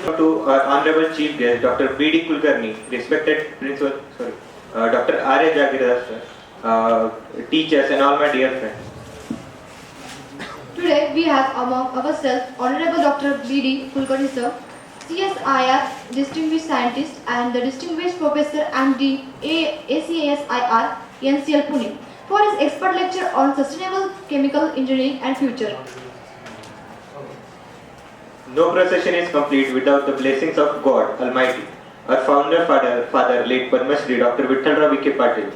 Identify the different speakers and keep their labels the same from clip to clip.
Speaker 1: To our Honorable Chief Guest, Dr. B.D. Kulkarni, respected Principal, Dr. R.A. Jagirdar sir, teachers and all my dear friends.
Speaker 2: Today we have among ourselves Honorable Dr. B.D. Kulkarni sir, CSIR Distinguished Scientist and the Distinguished Professor MD ACASIR NCL Pune for his expert lecture on sustainable chemical engineering and future.
Speaker 1: No procession is complete without the blessings of God Almighty. Our founder father late Padmashri Dr. Vithalrao Vikhe Patil.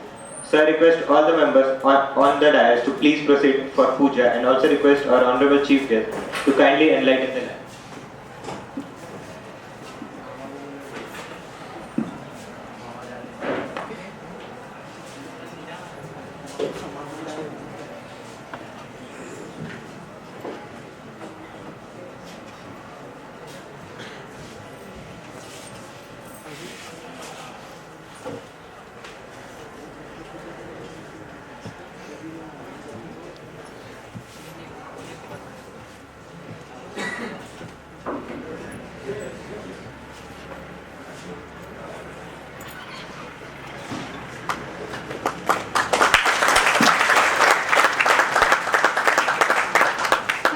Speaker 1: Sir, request all the members on the dais to please proceed for puja and also request our Honorable Chief Guest to kindly enlighten the lamp.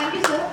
Speaker 2: Thank you, sir.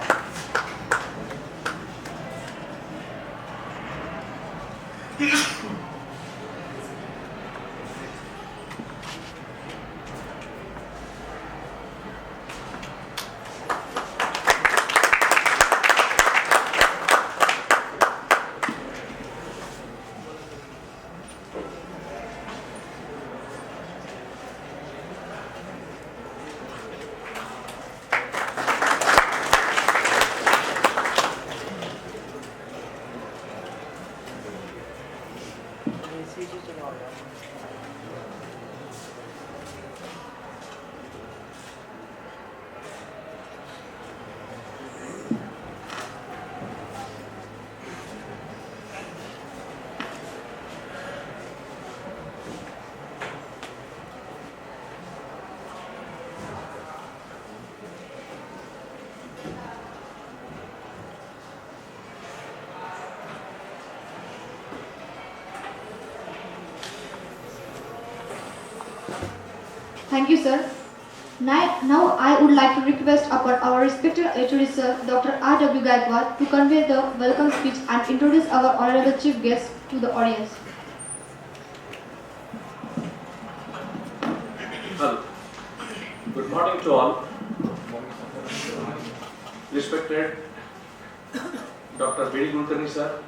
Speaker 2: Thank you, sir. Now I would like to request our respected HOD sir, Dr. R.W. Gaikwad, to convey the welcome speech and introduce our honorable chief guest to the audience.
Speaker 3: Hello. Good morning to all. Respected Dr. B.D. Kulkarni sir,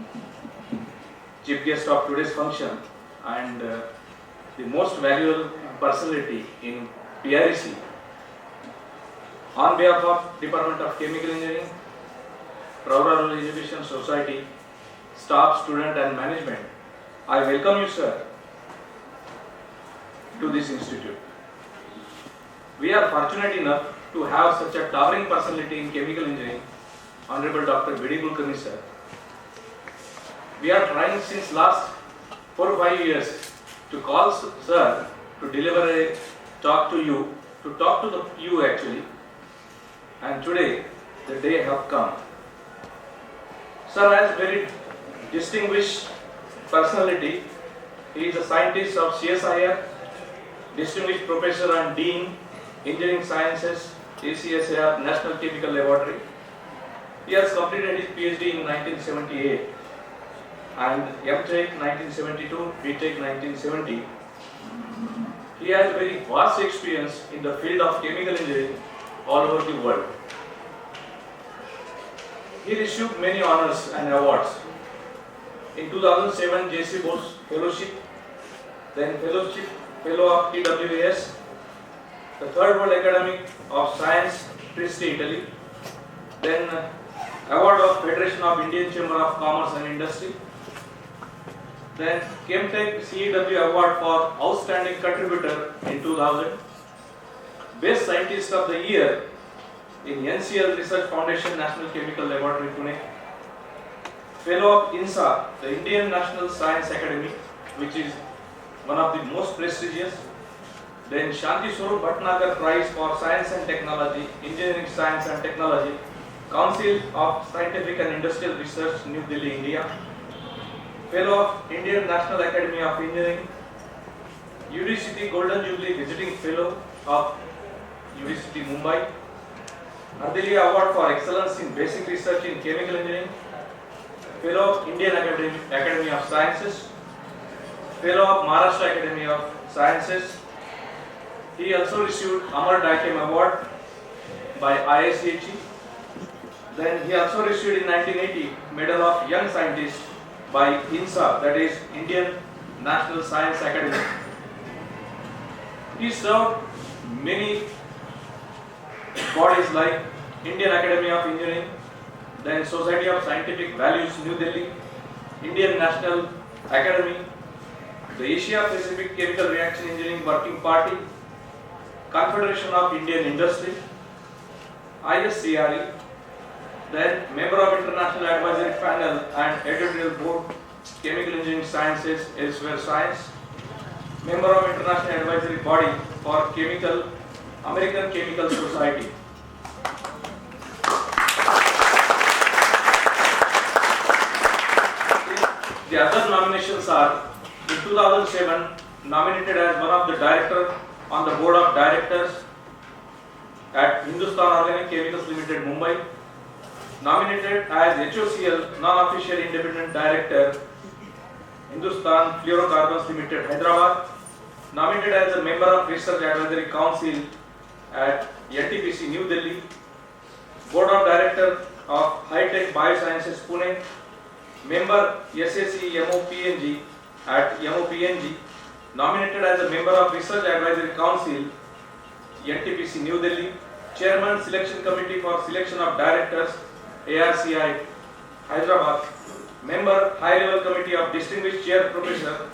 Speaker 3: chief guest of today's function and the most valuable personality in PREC. On behalf of Department of Chemical Engineering, Pravara Rural Education Society, staff, student and management, I welcome you sir to this institute. We are fortunate enough to have such a towering personality in chemical engineering, Honorable Dr. B.D. Kulkarni sir. We are trying since last 4 or 5 years to call sir to deliver a talk to you, you actually, and today the day have come. Sir has very distinguished personality. He is a scientist of CSIR, distinguished professor and dean, engineering sciences, ACSIR National Chemical Laboratory. He has completed his PhD in 1978 and MTech 1972, BTech 1970. He has very vast experience in the field of chemical engineering all over the world. He received many honors and awards. In 2007, J.C. Bose Fellowship, then Fellow of TWAS, the Third World Academy of Science, Trieste, Italy, then Award of Federation of Indian Chamber of Commerce and Industry, then Chemtech CEW Award for Outstanding Contributor in 2000, Best Scientist of the Year in NCL Research Foundation National Chemical Laboratory Pune, Fellow of INSA, the Indian National Science Academy, which is one of the most prestigious, then Shanti Swarup Bhatnagar Prize for Science and Technology, Engineering Science and Technology, Council of Scientific and Industrial Research, New Delhi, India. Fellow of Indian National Academy of Engineering. UDCT Golden Jubilee Visiting Fellow of UDCT Mumbai. Ardili Award for Excellence in Basic Research in Chemical Engineering. Fellow of Indian Academy of Sciences. Fellow of Maharashtra Academy of Sciences. He also received Amar Daikem Award by IICHE. Then he also received in 1980 Medal of Young Scientist by INSA, that is Indian National Science Academy. He served many bodies like Indian Academy of Engineering, then Society of Scientific Values, New Delhi, Indian National Academy, the Asia Pacific Chemical Reaction Engineering Working Party, Confederation of Indian Industry, ISCRE, then member of International Advisory Panel and Editorial Board, Chemical Engineering Sciences, Elsewhere Science, member of International Advisory Body for American Chemical Society. The other nominations are, in 2007, nominated as one of the directors on the board of directors at Hindustan Organic Chemicals Limited, Mumbai. Nominated as HOCL non-official independent director, Hindustan Fluorocarbons Limited, Hyderabad. Nominated as a member of Research Advisory Council at NTPC, New Delhi. Board of Director of High Tech Biosciences, Pune. Member SSC MOPNG at MOPNG. Nominated as a member of Research Advisory Council, NTPC, New Delhi. Chairman Selection Committee for Selection of Directors, ARCI, Hyderabad. Member High Level Committee of Distinguished Chair Professor,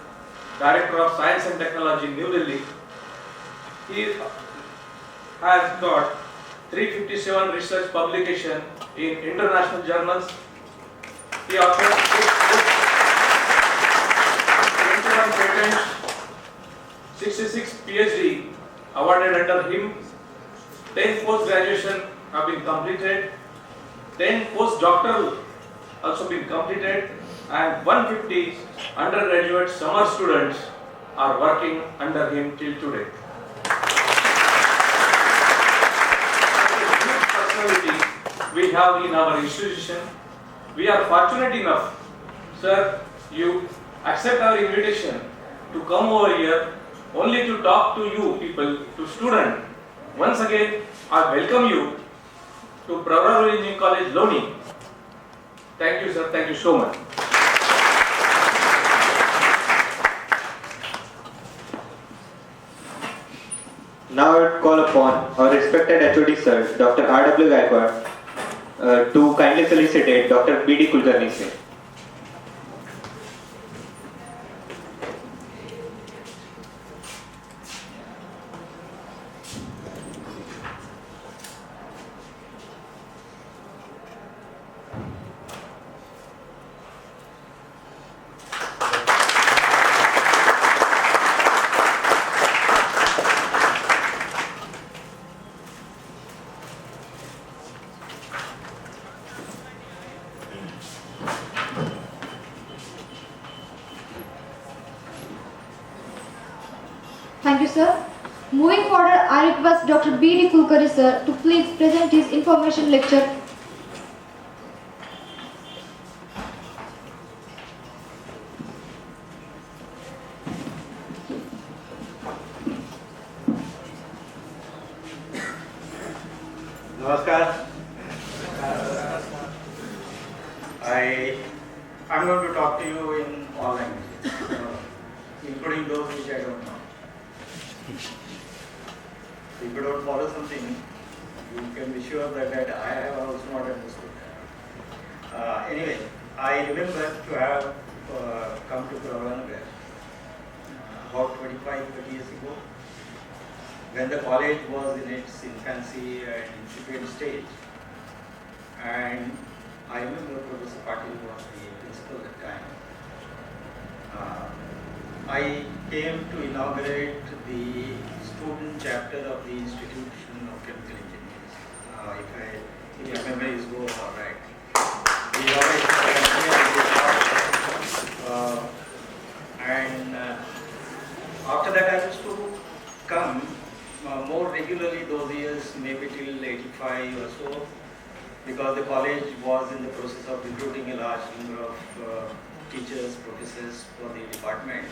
Speaker 3: Director of Science and Technology, New Delhi. He has got 357 research publications in international journals. He authored 21 patents, 66 PhD awarded under him, 10 post-graduation have been completed, 10 postdoctoral also been completed, and 150 undergraduate summer students are working under him till today. Personality we have in our institution. We are fortunate enough, sir, you accept our invitation to come over here only to talk to you people, to students. Once again, I welcome you to Pravara Rural Education College, Loni. Thank you, sir. Thank you so much.
Speaker 1: Now I would call upon our respected HOD sir, Dr. R.W. Gaikwad, to kindly felicitate Dr. B.D. Kulkarni sir.
Speaker 2: Thank you, sir. Moving forward, I request Dr. B.D. Kulkarni, sir, to please present his information lecture.
Speaker 4: Namaskar. I'm going to talk to you in all languages, including those which I don't know. If you don't follow something, you can be sure that I have also not understood. Anyway, I remember to have come to Pravaranagar about 25-30 years ago, when the college was in its infancy and incipient stage. And I remember Professor Patil was the principal at the time. I came to inaugurate the chapter of the Institution of Chemical Engineers. If my memory is good, years, maybe till 85 or so, because the college was in the process of recruiting a large number of teachers, professors for the department.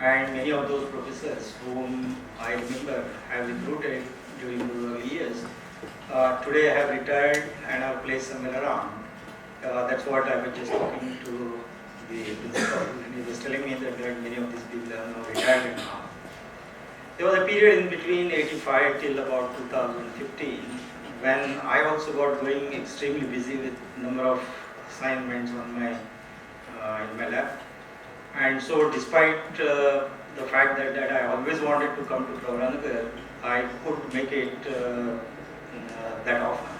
Speaker 4: And many of those professors whom I remember have recruited during the early years, today I have retired and have placed somewhere around. That's what I was just talking to the principal, and he was telling me that many of these people are now retired now. There was a period in between 85 till about 2015 when I also got going extremely busy with number of assignments on my in my lab. And so despite the fact that I always wanted to come to Pravaranagar, I could make it that often.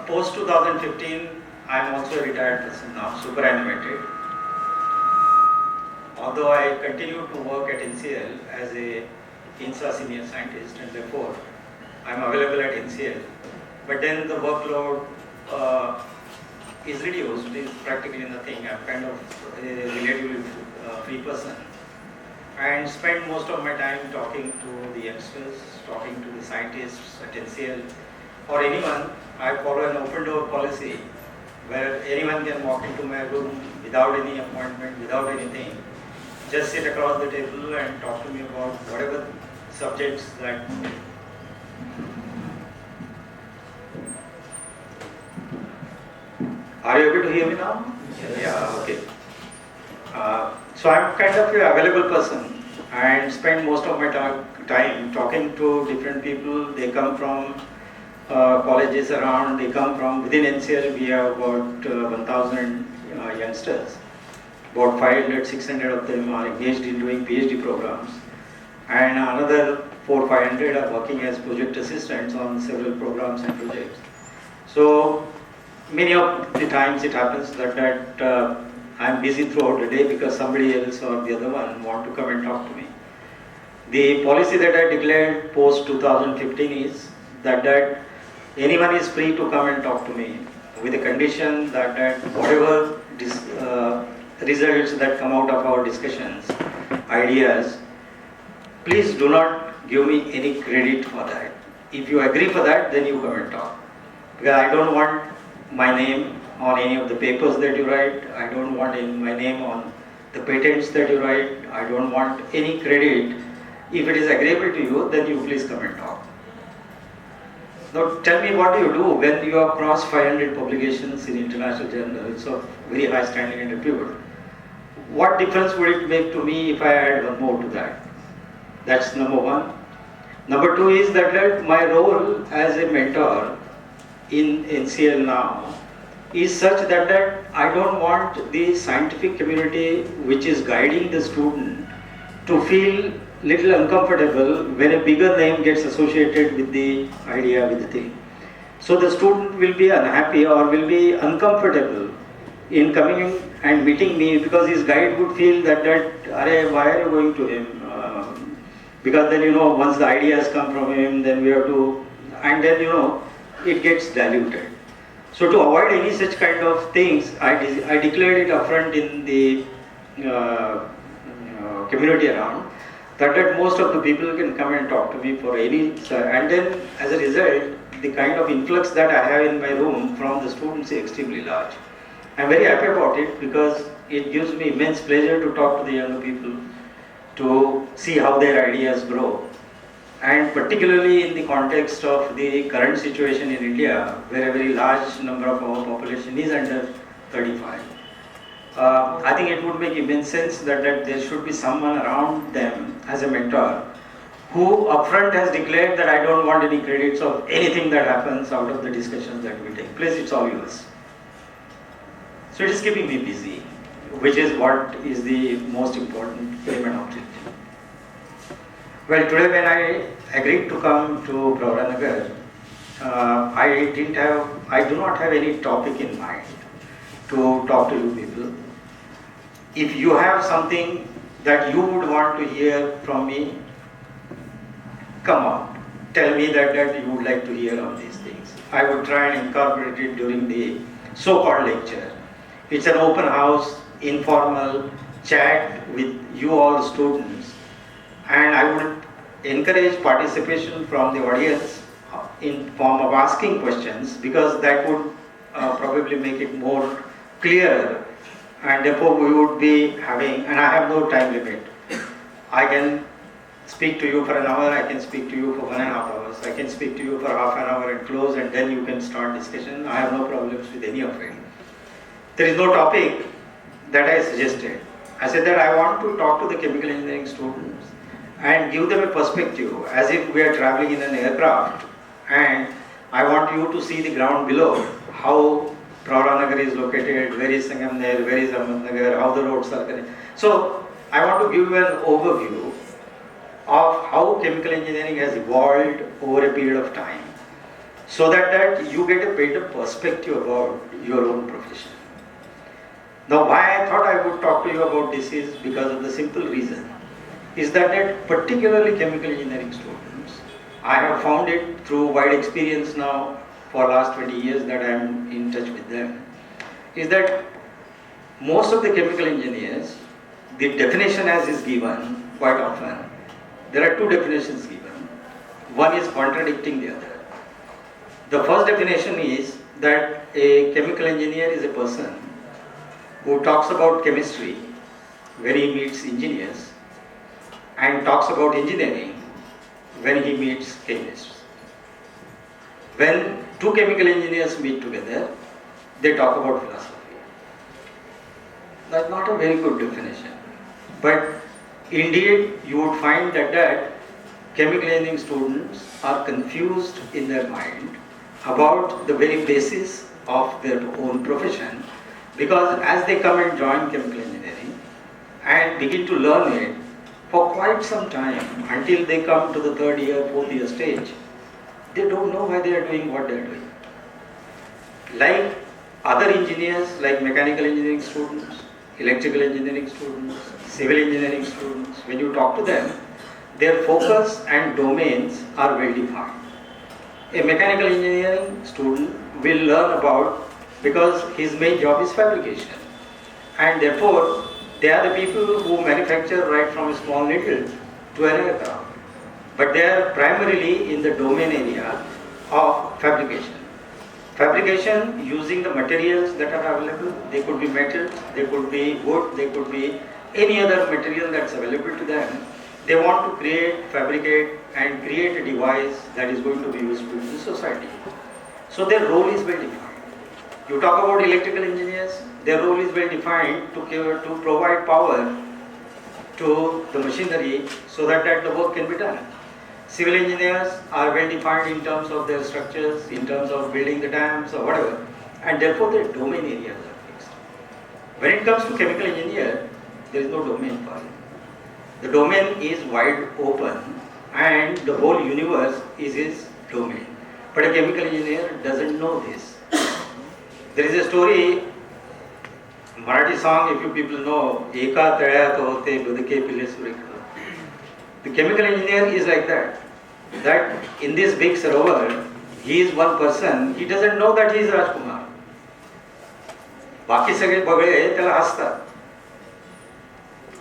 Speaker 4: Post 2015, I am also a retired person now, superannuated. Although I continue to work at NCL as a INSA senior scientist, and therefore I am available at NCL. But then the workload is reduced, it is practically nothing. I am kind of a relatively free person and spend most of my time talking to the youngsters, talking to the scientists at NCL or anyone. I follow an open door policy where anyone can walk into my room without any appointment, without anything. Just sit across the table and talk to me about whatever subjects that. Are you able to hear me now? Yes. Yeah, okay. So I'm kind of an available person and spend most of my time talking to different people. They come from colleges around, they come from within NCL. We have about 1,000 youngsters. About 500, 600 of them are engaged in doing PhD programs, and another 400-500 are working as project assistants on several programs and projects. So many of the times it happens that I am busy throughout the day because somebody else or the other one want to come and talk to me. The policy that I declared post 2015 is that anyone is free to come and talk to me with the condition that whatever results that come out of our discussions, ideas, please do not give me any credit for that. If you agree for that, then you come and talk. Because I don't want my name on any of the papers that you write. I don't want my name on the patents that you write. I don't want any credit. If it is agreeable to you, then you please come and talk. Now tell me, what do you do when you have crossed 500 publications in international journals of very high standing and repute? What difference would it make to me if I add one more to that? That's number one. Number two is that my role as a mentor in NCL now is such that I don't want the scientific community which is guiding the student to feel little uncomfortable when a bigger name gets associated with the idea, with the thing. So the student will be unhappy or will be uncomfortable in coming and meeting me because his guide would feel that why are you going to him? Because then once the ideas come from him, then we have to, and then it gets diluted. So to avoid any such kind of things, I declared it upfront in the community around that most of the people can come and talk to me for any, and then as a result, the kind of influx that I have in my room from the students is extremely large. I'm very happy about it because it gives me immense pleasure to talk to the younger people, to see how their ideas grow. And particularly in the context of the current situation in India, where a very large number of our population is under 35. I think it would make immense sense that there should be someone around them as a mentor who upfront has declared that I don't want any credits of anything that happens out of the discussions that we take place, it's all yours. So it is keeping me busy, which is what is the most important aim and objective. Well, today when I agreed to come to Pravaranagar, I do not have any topic in mind to talk to you people. If you have something that you would want to hear from me, come on, tell me that you would like to hear on these things. I would try and incorporate it during the so-called lecture. It's an open house, informal chat with you all students, and I would encourage participation from the audience in form of asking questions, because that would probably make it more clearer, and therefore we would be having, and I have no time limit. I can speak to you for an hour, I can speak to you for 1.5 hours, I can speak to you for half an hour and close, and then you can start discussion. I have no problems with any of it. There is no topic that I suggested. I said that I want to talk to the chemical engineering students and give them a perspective as if we are traveling in an aircraft, and I want you to see the ground below, how Pravaranagar is located, where is Sangamner, where is Ahmednagar, how the roads are connected. So I want to give you an overview of how chemical engineering has evolved over a period of time, so that you get a better perspective about your own profession. Now, why I thought I would talk to you about this is because of the simple reason is that particularly chemical engineering students, I have found it through wide experience now for last 20 years that I am in touch with them, is that most of the chemical engineers, the definition as is given quite often, there are two definitions given. One is contradicting the other. The first definition is that a chemical engineer is a person who talks about chemistry when he meets engineers and talks about engineering when he meets chemists. When two chemical engineers meet together, they talk about philosophy. That's not a very good definition. But indeed, you would find that chemical engineering students are confused in their mind about the very basis of their own profession, because as they come and join chemical engineering and begin to learn it for quite some time, until they come to the 3rd year, 4th year stage, they don't know why they are doing what they are doing. Like other engineers, like mechanical engineering students, electrical engineering students, civil engineering students, when you talk to them, their focus and domains are well defined. A mechanical engineering student will learn about, because his main job is fabrication, and therefore they are the people who manufacture right from a small needle to an aircraft, but they are primarily in the domain area of fabrication. Fabrication using the materials that are available. They could be metals, they could be wood, they could be any other material that's available to them. They want to create, fabricate and create a device that is going to be useful to the society. So their role is well defined. You talk about electrical engineers, their role is well defined to provide power to the machinery so that the work can be done. Civil engineers are well defined in terms of their structures, in terms of building the dams or whatever, and therefore their domain areas are fixed. When it comes to chemical engineer, there is no domain for it. The domain is wide open and the whole universe is his domain. But a chemical engineer doesn't know this. There is a story, Marathi song, if you people know, Eka Talyat Hote Budke Pile Surikha. The chemical engineer is like that. That in this big sarovar, he is one person, he doesn't know that he is Rajkumar. बाकी सगळे बगळे त्याला हसतात.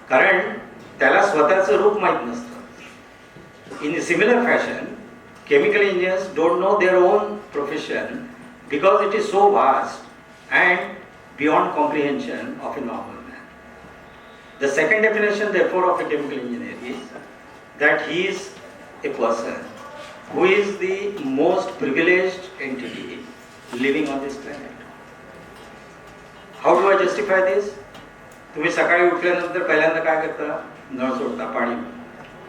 Speaker 4: कारण त्याला स्वतःचं रूप माहित नसतं. In a similar fashion, chemical engineers don't know their own profession because it is so vast and beyond comprehension of a normal man. The second definition, therefore, of a chemical engineer is that he is a person who is the most privileged entity living on this planet. How do I justify this? तुम्ही सकाळी उठल्यानंतर पहिल्यांदा काय करता? नळ सोडता, पाणी.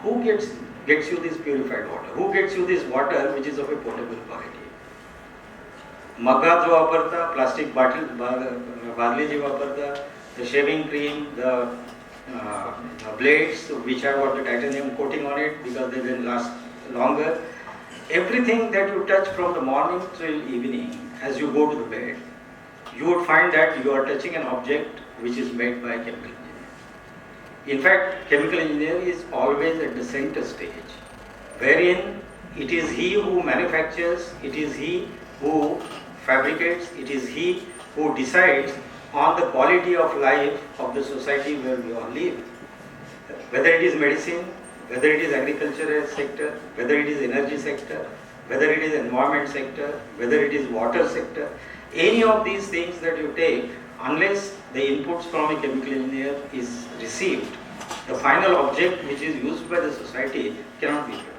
Speaker 4: Who gets you this purified water? Who gets you this water which is of a potable quality? मग्गा जो वापरता, प्लास्टिक बादली जी वापरता, the shaving cream, the blades which have got the titanium coating on it because they will last longer. Everything that you touch from the morning till evening as you go to the bed, you would find that you are touching an object which is made by a chemical engineer. In fact, chemical engineer is always at the center stage, wherein it is he who manufactures, it is he who fabricates, it is he who decides on the quality of life of the society where we all live. Whether it is medicine, whether it is agricultural sector, whether it is energy sector, whether it is environment sector, whether it is water sector, any of these things that you take, unless the inputs from a chemical engineer is received, the final object which is used by the society cannot be prepared.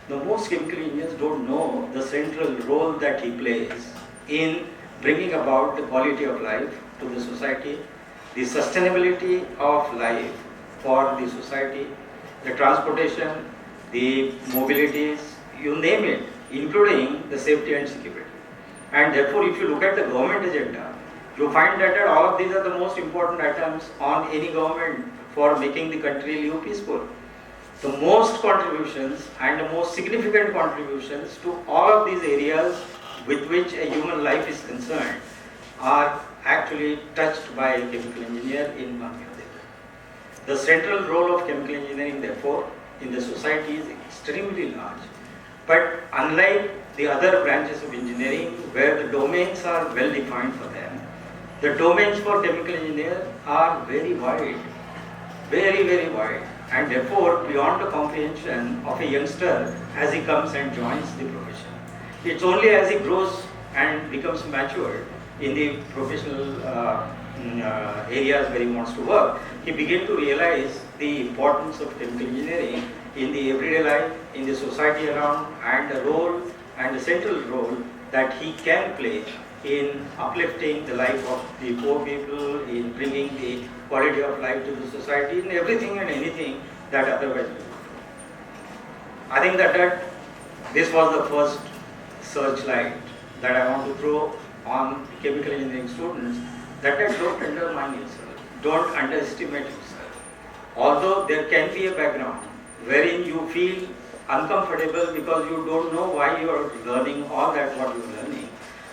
Speaker 4: The most chemical engineers don't know the central role that he plays in bringing about the quality of life to the society, the sustainability of life for the society, the transportation, the mobilities, you name it, including the safety and security. And therefore, if you look at the government agenda, you find that all of these are the most important items on any government for making the country live peaceful. The most contributions and the most significant contributions to all of these areas with which a human life is concerned are actually touched by a chemical engineer in one way or the other. The central role of chemical engineering, therefore, in the society is extremely large. But unlike the other branches of engineering where the domains are well defined for them, the domains for chemical engineer are very wide, very wide, and therefore beyond the comprehension of a youngster as he comes and joins the profession. It's only as he grows and becomes matured in the professional areas where he wants to work, he begins to realize the importance of chemical engineering in the everyday life, in the society around, and the role and the central role that he can play in uplifting the life of the poor people, in bringing the quality of life to the society, in everything and anything that otherwise we would do. I think that this was the first searchlight that I want to throw on chemical engineering students, that don't undermine yourself, don't underestimate yourself. Although there can be a background wherein you feel uncomfortable because you don't know why you are learning all that what you are learning.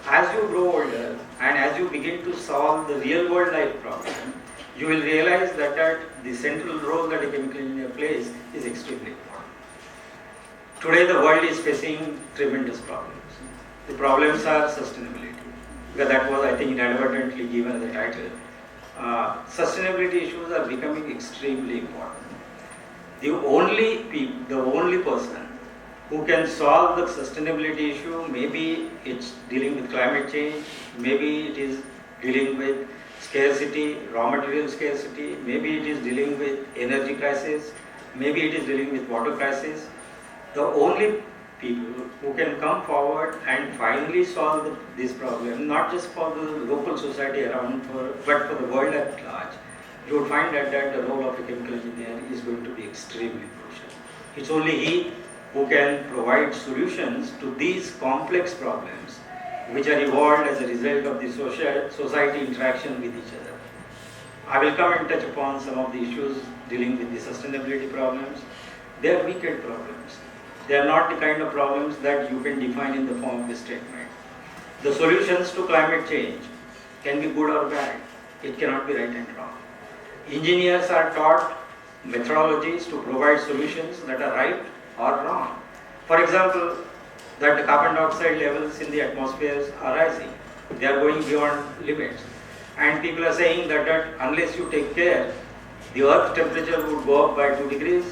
Speaker 4: As you grow older and as you begin to solve the real world life problem, you will realize that the central role that a chemical engineer plays is extremely important. Today the world is facing tremendous problems. The problems are sustainability, because that was, I think, inadvertently given as a title. Sustainability issues are becoming extremely important. The only person who can solve the sustainability issue, maybe it's dealing with climate change, maybe it is dealing with scarcity, raw material scarcity, maybe it is dealing with energy crisis, maybe it is dealing with water crisis. The only people who can come forward and finally solve this problem, not just for the local society around, but for the world at large, you would find that the role of a chemical engineer is going to be extremely crucial. It's only he who can provide solutions to these complex problems which are evolved as a result of the society interaction with each other. I will come and touch upon some of the issues dealing with the sustainability problems. They are wicked problems. They are not the kind of problems that you can define in the form of a statement. The solutions to climate change can be good or bad. It cannot be right and wrong. Engineers are taught methodologies to provide solutions that are right or wrong. For example, that the carbon dioxide levels in the atmosphere are rising. They are going beyond limits. And people are saying that unless you take care, the earth temperature would go up by 2 degrees.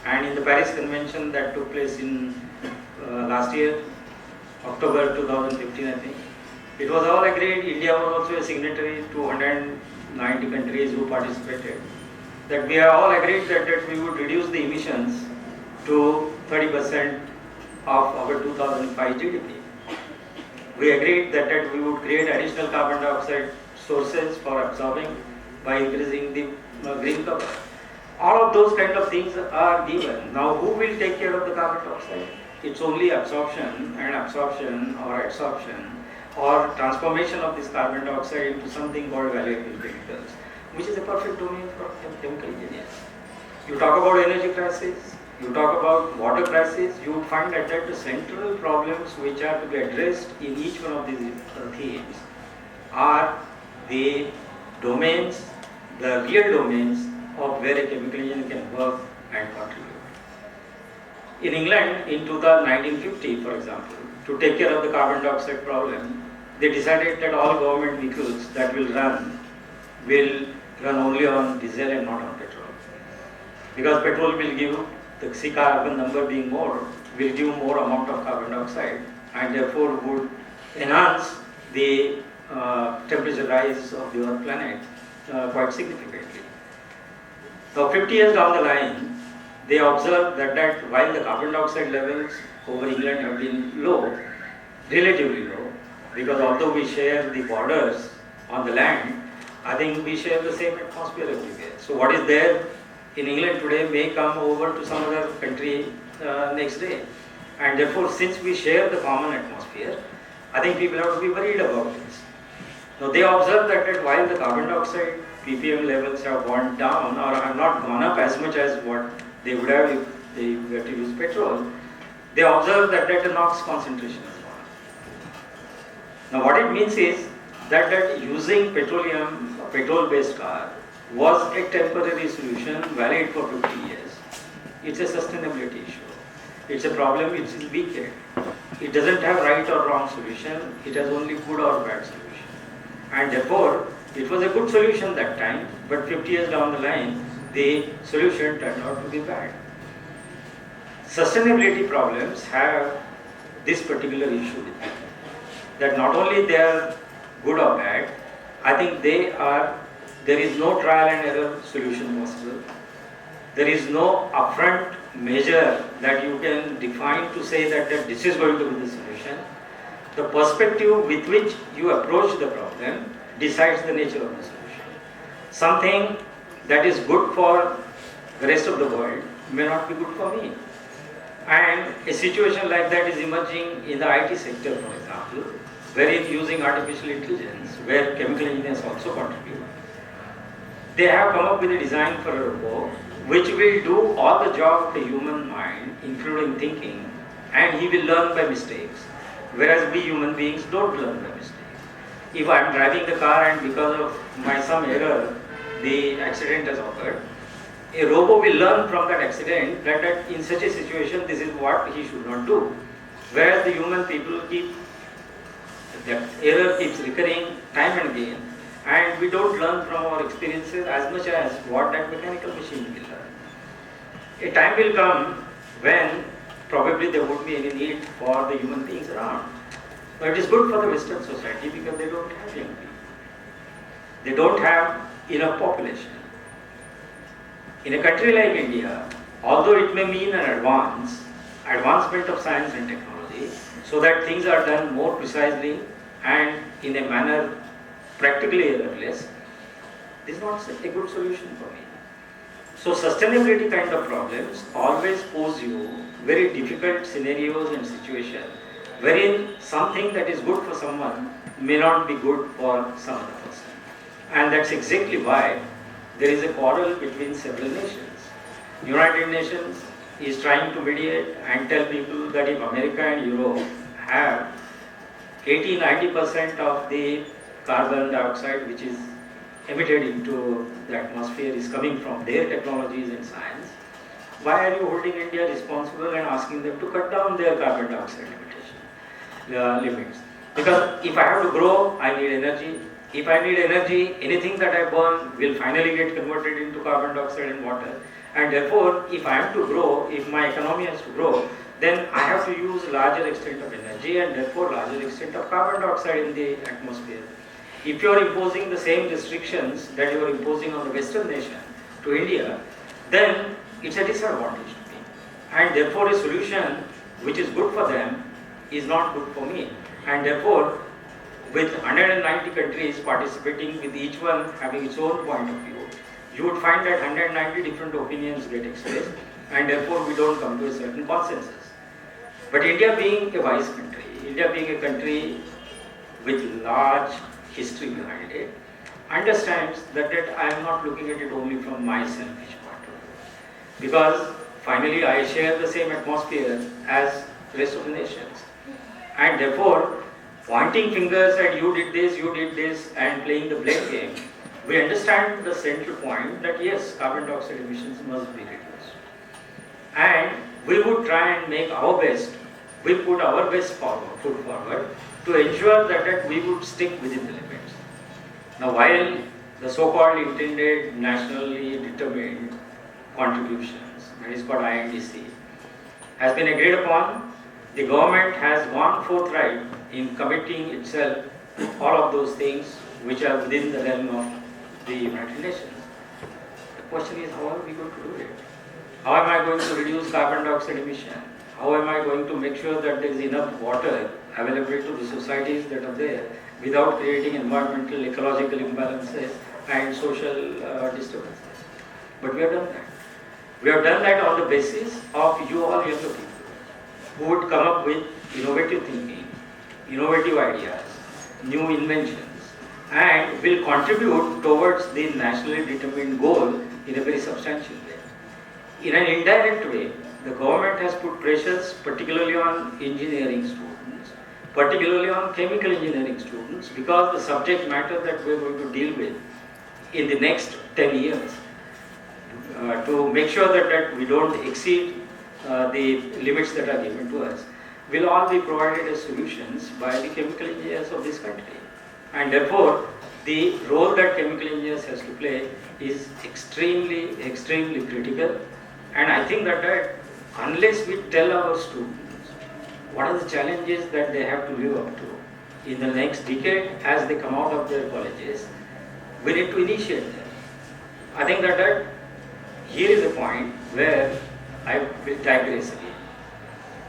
Speaker 4: And in the Paris Convention that took place in last year, October 2015, I think, it was all agreed. India was also a signatory to 190 countries who participated. That we are all agreed that we would reduce the emissions to 30% of our 2005 GDP. We agreed that we would create additional carbon dioxide sources for absorbing by increasing the green cover. All of those kind of things are given. Now, who will take care of the carbon dioxide? It's only absorption or adsorption or transformation of this carbon dioxide into something called valuable chemicals, which is a perfect domain for chemical engineers. You talk about energy crisis, you talk about water crisis, you would find that the central problems which are to be addressed in each one of these themes are the domains, the real domains of where a chemical engineer can work and contribute. In England, in 1950, for example, to take care of the carbon dioxide problem, they decided that all government vehicles that will run only on diesel and not on petrol. Because petrol will give the sea carbon number being more, will give more amount of carbon dioxide and therefore would enhance the temperature rise of the Earth planet quite significantly. Now 50 years down the line, they observed that while the carbon dioxide levels over England have been low, relatively low, because although we share the borders on the land, I think we share the same atmosphere everywhere. So what is there in England today may come over to some other country next day. And therefore, since we share the common atmosphere, I think people have to be worried about this. Now they observe that while the carbon dioxide ppm levels have gone down or have not gone up as much as what they would have if they were to use petrol, they observe that the NOx concentration has gone up. Now what it means is that using petrol-based car was a temporary solution valid for 50 years. It's a sustainability issue. It's a problem which is Vikhe. It doesn't have right or wrong solution. It has only good or bad solution. And therefore, it was a good solution that time, but 50 years down the line, the solution turned out to be bad. Sustainability problems have this particular issue with them. That not only they are good or bad, I think there is no trial and error solution possible. There is no upfront measure that you can define to say that this is going to be the solution. The perspective with which you approach the problem decides the nature of the solution. Something that is good for the rest of the world may not be good for me. And a situation like that is emerging in the IT sector, for example, wherein using artificial intelligence, where chemical engineers also contribute, they have come up with a design for a robot which will do all the job of the human mind, including thinking, and he will learn by mistakes, whereas we human beings don't learn by mistakes. If I am driving the car and because of some error, the accident has occurred, a robot will learn from that accident that in such a situation, this is what he should not do. Whereas the human people that error keeps recurring time and again, and we don't learn from our experiences as much as what that mechanical machine will learn. A time will come when probably there won't be any need for the human beings around. But it is good for the Western society because they don't have young people. They don't have enough population. In a country like India, although it may mean an advancement of science and technology, so that things are done more precisely and in a manner practically errorless, this is not a good solution for me. So sustainability kind of problems always pose you very difficult scenarios and situations wherein something that is good for someone may not be good for some other person. And that's exactly why there is a quarrel between several nations. United Nations is trying to mediate and tell people that if America and Europe have 80-90% of the carbon dioxide which is emitted into the atmosphere is coming from their technologies and science, why are you holding India responsible and asking them to cut down their carbon dioxide limits? Because if I have to grow, I need energy. If I need energy, anything that I burn will finally get converted into carbon dioxide and water. And therefore, if I am to grow, if my economy has to grow, then I have to use larger extent of energy and therefore larger extent of carbon dioxide in the atmosphere. If you are imposing the same restrictions that you are imposing on the Western nation to India, then it's a disadvantage to me. And therefore a solution which is good for them is not good for me. And therefore, with 190 countries participating, with each one having its own point of view, you would find that 190 different opinions get expressed, and therefore we don't come to a certain consensus. But India being a wise country, India being a country with large history behind it, understands that I am not looking at it only from my selfish point of view. Because finally I share the same atmosphere as the rest of the nations. And therefore, pointing fingers at you did this, and playing the blame game, we understand the central point that yes, carbon dioxide emissions must be reduced. And we would try and make our best, we put our best foot forward to ensure that we would stick within the limits. Now while the so-called intended nationally determined contributions and it's called INDC, has been agreed upon. The government has gone forthright in committing itself to all of those things which are within the realm of the United Nations. The question is, how are we going to do it? How am I going to reduce carbon dioxide emission? How am I going to make sure that there is enough water available to the societies that are there without creating environmental, ecological imbalances and social disturbances? But we have done that. We have done that on the basis of you all young people who would come up with innovative thinking, innovative ideas, new inventions, and will contribute towards the nationally determined goal in a very substantial way. In an indirect way, the government has put pressures particularly on engineering students, particularly on chemical engineering students, because the subject matter that we are going to deal with in the next 10 years, to make sure that we don't exceed the limits that are given to us, will all be provided as solutions by the chemical engineers of this country. And therefore, the role that chemical engineers has to play is extremely critical. And I think that unless we tell our students what are the challenges that they have to live up to in the next decade as they come out of their colleges, we need to initiate them. I think that here is a point where I will digress again.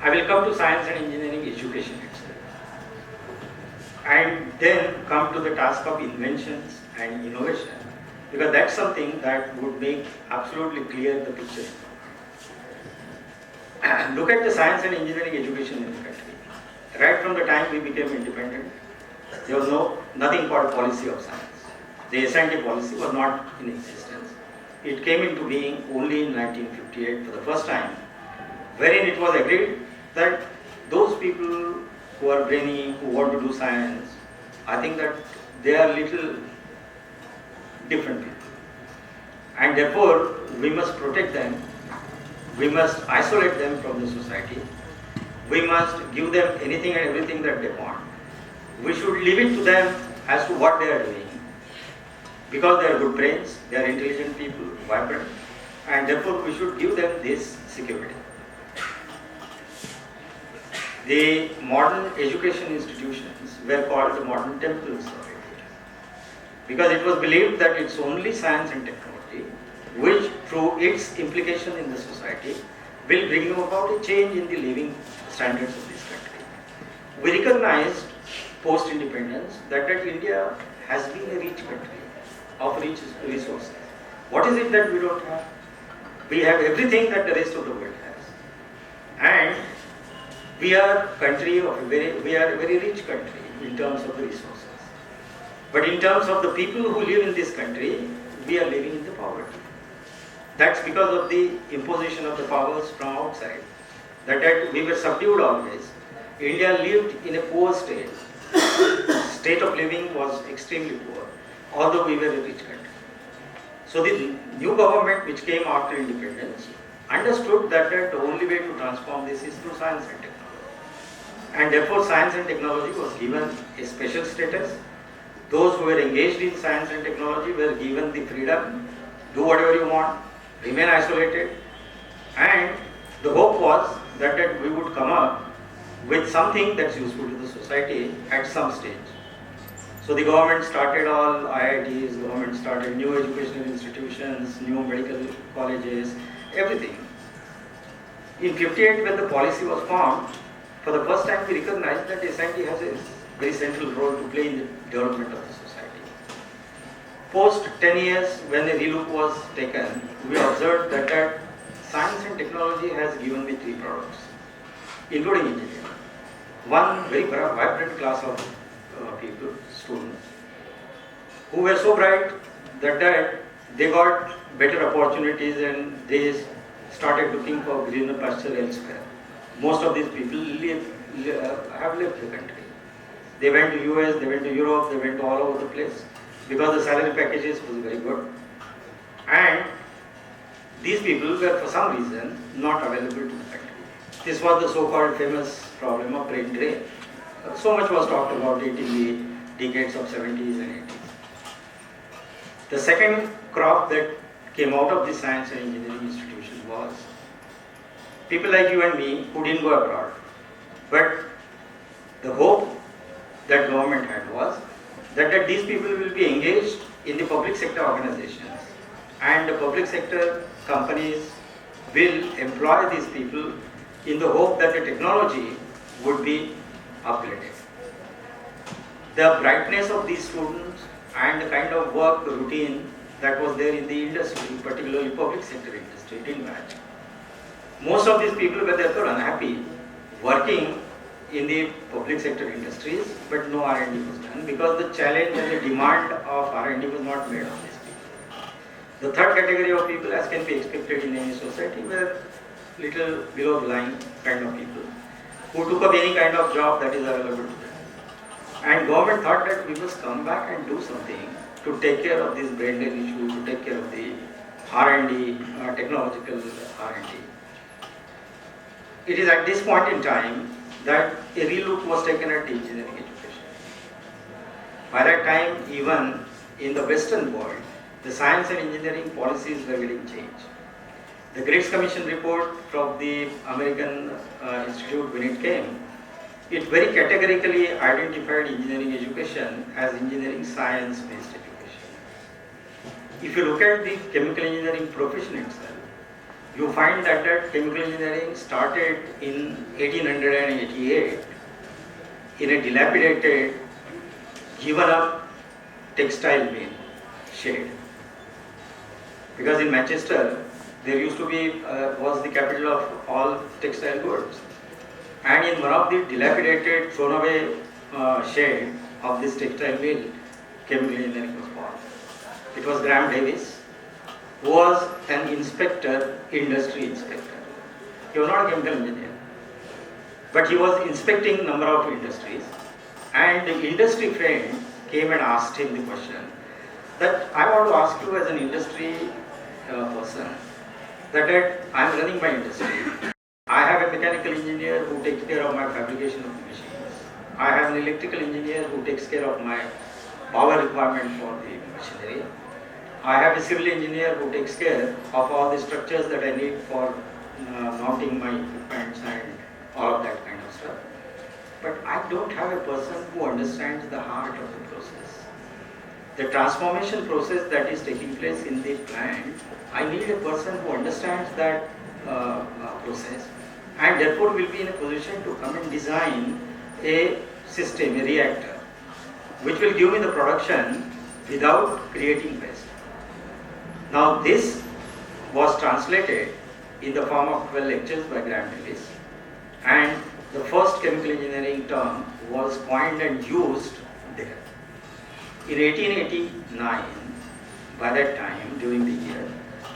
Speaker 4: I will come to science and engineering education itself, and then come to the task of inventions and innovation, because that's something that would make absolutely clear the picture. Look at the science and engineering education in the country. Right from the time we became independent, there was nothing called policy of science. The S&T policy was not in existence. It came into being only in 1958 for the first time, wherein it was agreed that those people who are brainy, who want to do science, I think that they are little different people. And therefore, we must protect them. We must isolate them from the society. We must give them anything and everything that they want. We should leave it to them as to what they are doing, because they are good brains, they are intelligent people, vibrant, and therefore we should give them this security. The modern education institutions were called the modern temples of India, because it was believed that it's only science and technology which, through its implication in the society, will bring about a change in the living standards of this country. We recognized post-independence that India has been a rich country of rich resources. What is it that we don't have? We have everything that the rest of the world has. And we are a very rich country in terms of the resources. But in terms of the people who live in this country, we are living in the poverty. That's because of the imposition of the powers from outside. That we were subdued always. India lived in a poor state. State of living was extremely poor, although we were a rich country. So the new government which came after independence understood that the only way to transform this is through science and technology. And therefore science and technology was given a special status. Those who were engaged in science and technology were given the freedom, do whatever you want, remain isolated, and the hope was that we would come up with something that's useful to the society at some stage. So the government started all IITs, government started new educational institutions, new medical colleges, everything. In 58, when the policy was formed, for the first time we recognized that S&T has a very central role to play in the development of the society. Post 10 years, when a relook was taken, we observed that science and technology has given me 3 products, including engineering. One very vibrant class of people, students, who were so bright that they got better opportunities and they started looking for greener pasture elsewhere. Most of these people have left the country. They went to US, they went to Europe, they went all over the place because the salary packages was very good. And these people were for some reason not available to the country. This was the so-called famous problem of brain drain. So much was talked about it in the decades of 70s and 80s. The second crop that came out of the science and engineering institution was people like you and me who didn't go abroad. But the hope that government had was that these people will be engaged in the public sector organizations, and the public sector companies will employ these people in the hope that the technology would be upgraded. The brightness of these students and the kind of work routine that was there in the industry, particularly public sector industry, didn't match. Most of these people were therefore unhappy working in the public sector industries, but no R&D was done because the challenge and the demand of R&D was not made on these people. The third category of people, as can be expected in any society, were little below the line kind of people who took up any kind of job that is available to them. And government thought that we must come back and do something to take care of this brain drain issue, to take care of the R&D, technological R&D. It is at this point in time that a relook was taken at the engineering education. By that time, even in the Western world, the science and engineering policies were getting changed. The Grades Commission report from the American Institute, when it came, it very categorically identified engineering education as engineering science-based education. If you look at the chemical engineering profession itself, you find that chemical engineering started in 1888 in a dilapidated, given up textile mill shed. Because in Manchester, there used to be, was the capital of all textile goods. And in one of the dilapidated, thrown away shed of this textile mill, chemical engineering was born. It was Graham Davis, who was an inspector, industry inspector. He was not a chemical engineer, but he was inspecting number of industries, and the industry friend came and asked him the question that I want to ask you as an industry person, that I am running my industry. I have a mechanical engineer who takes care of my fabrication of the machines. I have an electrical engineer who takes care of my power requirement for the machinery. I have a civil engineer who takes care of all the structures that I need for mounting my equipment and all of that kind of stuff. But I don't have a person who understands the heart of the process. The transformation process that is taking place in the plant, I need a person who understands that process, and therefore will be in a position to come and design a system, a reactor, which will give me the production without creating waste. Now this was translated in the form of 12 lectures by Graham Davis, and the first chemical engineering term was coined and used there. In 1889, by that time, during the year,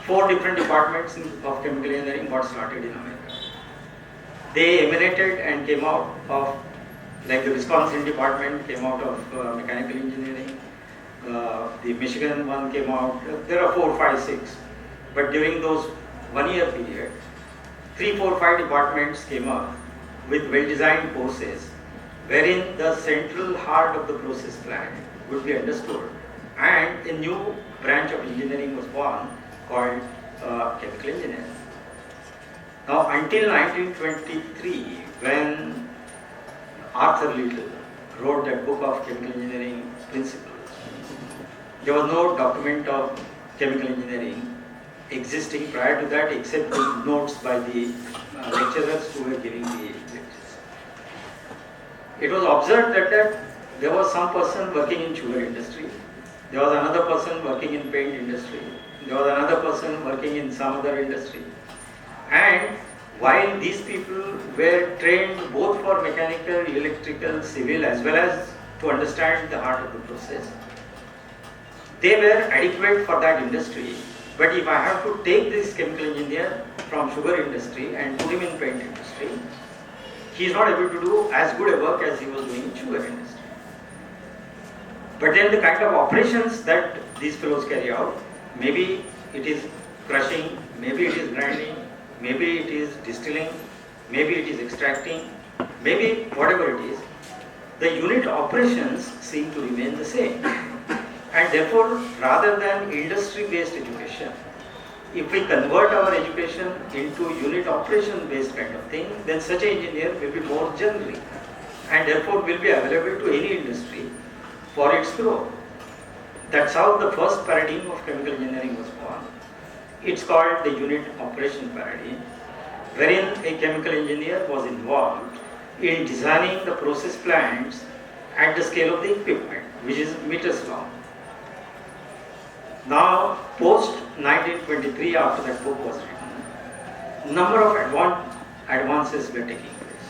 Speaker 4: 4 different departments of chemical engineering got started in America. They emanated and came out of, like the Wisconsin department came out of mechanical engineering, the Michigan one came out, there are 4, 5, 6. But during those 1 year period, 3, 4, 5 departments came up with well-designed courses wherein the central heart of the process plant would be understood, and a new branch of engineering was born called chemical engineering. Now until 1923, when Arthur Little wrote that book of chemical engineering principles, there was no document of chemical engineering existing prior to that except the notes by the lecturers who were giving the lectures. It was observed that there was some person working in sugar industry, there was another person working in paint industry, there was another person working in some other industry. And while these people were trained both for mechanical, electrical, civil, as well as to understand the heart of the process, they were adequate for that industry. But if I have to take this chemical engineer from sugar industry and put him in paint industry, he is not able to do as good a work as he was doing in sugar industry. But then the kind of operations that these fellows carry out, maybe it is crushing, maybe it is grinding, maybe it is distilling, maybe it is extracting, maybe whatever it is, the unit operations seem to remain the same. And therefore, rather than industry-based education, if we convert our education into unit operation based kind of thing, then such an engineer will be more generic and therefore will be available to any industry for its growth. That's how the first paradigm of chemical engineering was born. It's called the unit operation paradigm, wherein a chemical engineer was involved in designing the process plants at the scale of the equipment, which is meters long. Now, post 1923, after that book was written, number of advances were taking place.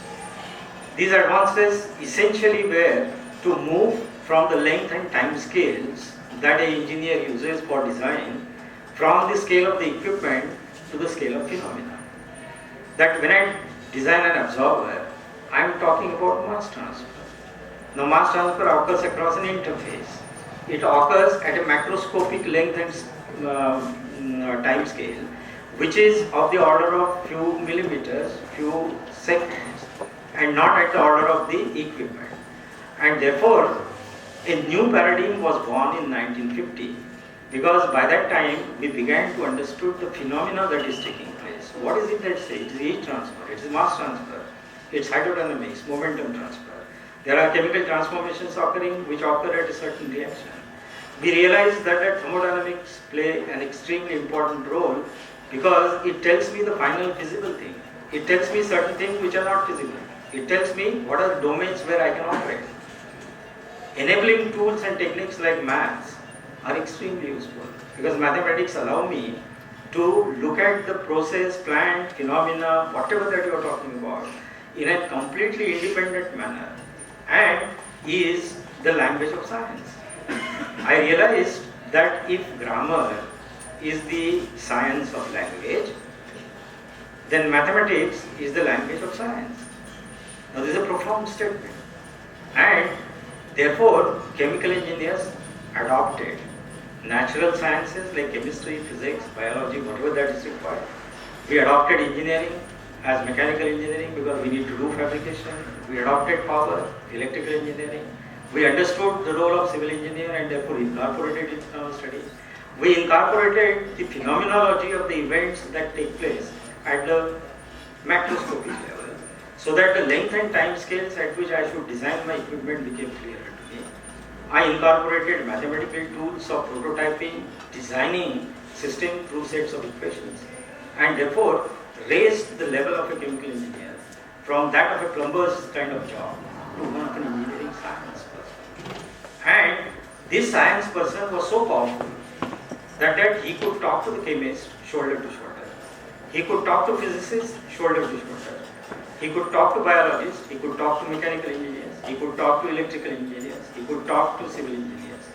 Speaker 4: These advances essentially were to move from the length and time scales that an engineer uses for design from the scale of the equipment to the scale of phenomena. That when I design an absorber, I am talking about mass transfer. Now, mass transfer occurs across an interface. It occurs at a macroscopic length and time scale, which is of the order of few millimeters, few seconds, and not at the order of the equipment. And therefore, a new paradigm was born in 1950, because by that time we began to understand the phenomena that is taking place. What is it that says? It is heat transfer, it is mass transfer, it's hydrodynamics, momentum transfer. There are chemical transformations occurring which occur at a certain reaction. We realize that thermodynamics play an extremely important role because it tells me the final visible thing. It tells me certain things which are not visible. It tells me what are the domains where I can operate. Enabling tools and techniques like maths are extremely useful because mathematics allow me to look at the process, plant, phenomena, whatever that you are talking about in a completely independent manner and is the language of science. I realized that if grammar is the science of language, then mathematics is the language of science. Now this is a profound statement. And therefore, chemical engineers adopted natural sciences like chemistry, physics, biology, whatever that is required. We adopted engineering as mechanical engineering because we need to do fabrication. We adopted power, electrical engineering. We understood the role of civil engineer and therefore incorporated it in our studies. We incorporated the phenomenology of the events that take place at the macroscopic level so that the length and time scales at which I should design my equipment became clearer to me. I incorporated mathematical tools of prototyping, designing system through sets of equations, and therefore raised the level of a chemical engineer from that of a plumber's kind of job to one of an engineering science person. And this science person was so powerful that he could talk to the chemist shoulder to shoulder. He could talk to physicists shoulder to shoulder. He could talk to biologists, he could talk to mechanical engineers, he could talk to electrical engineers, he could talk to civil engineers.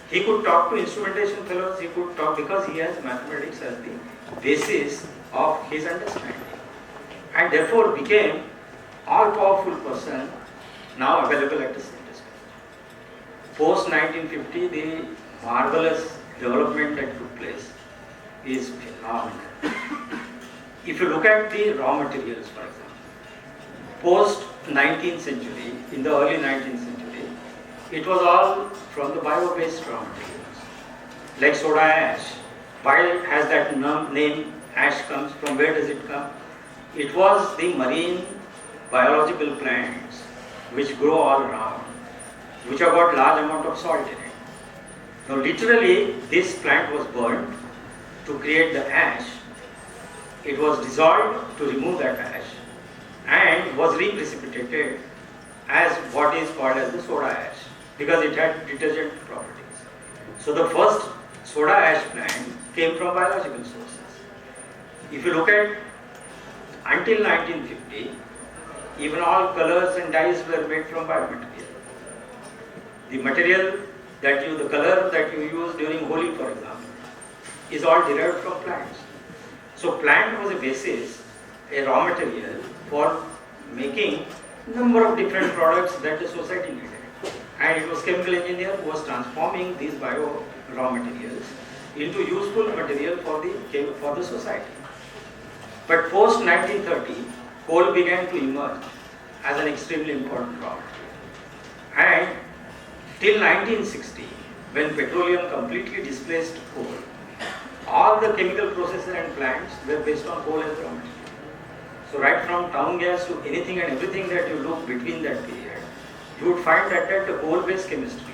Speaker 4: He could talk to instrumentation fellows, he could talk because he has mathematics as the basis of his understanding. And therefore became all-powerful person now available at the center stage. Post 1950, the marvelous development that took place is phenomenal. If you look at the raw materials, for example, post 19th century, in the early 19th century, it was all from the bio-based raw materials, like soda ash. Why has that name ash comes? From where does it come? It was the marine biological plants which grow all around, which have got large amount of salt in it. Now literally this plant was burned to create the ash. It was dissolved to remove that ash and was reprecipitated as what is called as the soda ash because it had detergent properties. So the first soda ash plant came from biological sources. If you look at until 1950, even all colors and dyes were made from biomaterial. The material that the color that you use during Holi, for example, is all derived from plants. So plant was a basis, a raw material for making number of different products that the society needed. And it was chemical engineer who was transforming these bio raw materials into useful material for the society. But post 1930, coal began to emerge as an extremely important raw material. And till 1960, when petroleum completely displaced coal, all the chemical processes and plants were based on coal as raw material. So right from town gas to anything and everything that you look between that period, you would find that the coal-based chemistry,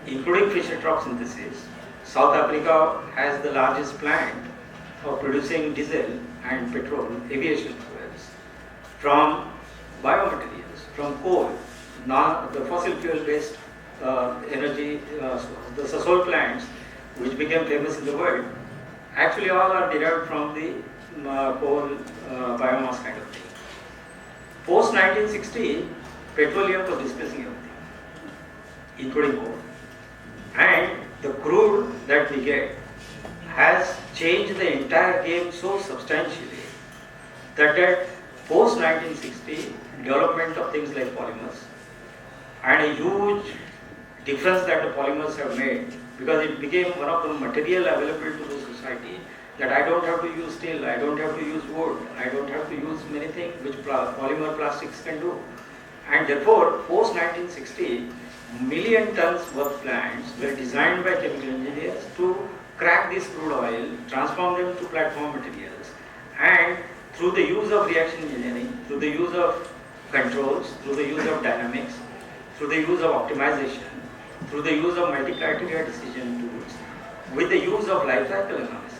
Speaker 4: including Fischer-Tropsch synthesis, South Africa has the largest plant for producing diesel and petrol, aviation fuels, from biomaterials, from coal, the fossil fuel-based energy, the Sasol plants, which became famous in the world, actually all are derived from the coal biomass kind of thing. Post 1960, petroleum was displacing everything, including coal. And the crude that we get has changed the entire game so substantially that at post 1960, development of things like polymers and a huge difference that the polymers have made, because it became one of the material available to the society, that I don't have to use steel, I don't have to use wood, I don't have to use many things which polymer plastics can do. And therefore, post 1960, million tons worth plants were designed by chemical engineers to crack this crude oil, transform them to platform materials, and through the use of reaction engineering, through the use of controls, through the use of dynamics, through the use of optimization, through the use of multi-criteria decision tools, with the use of life cycle analysis,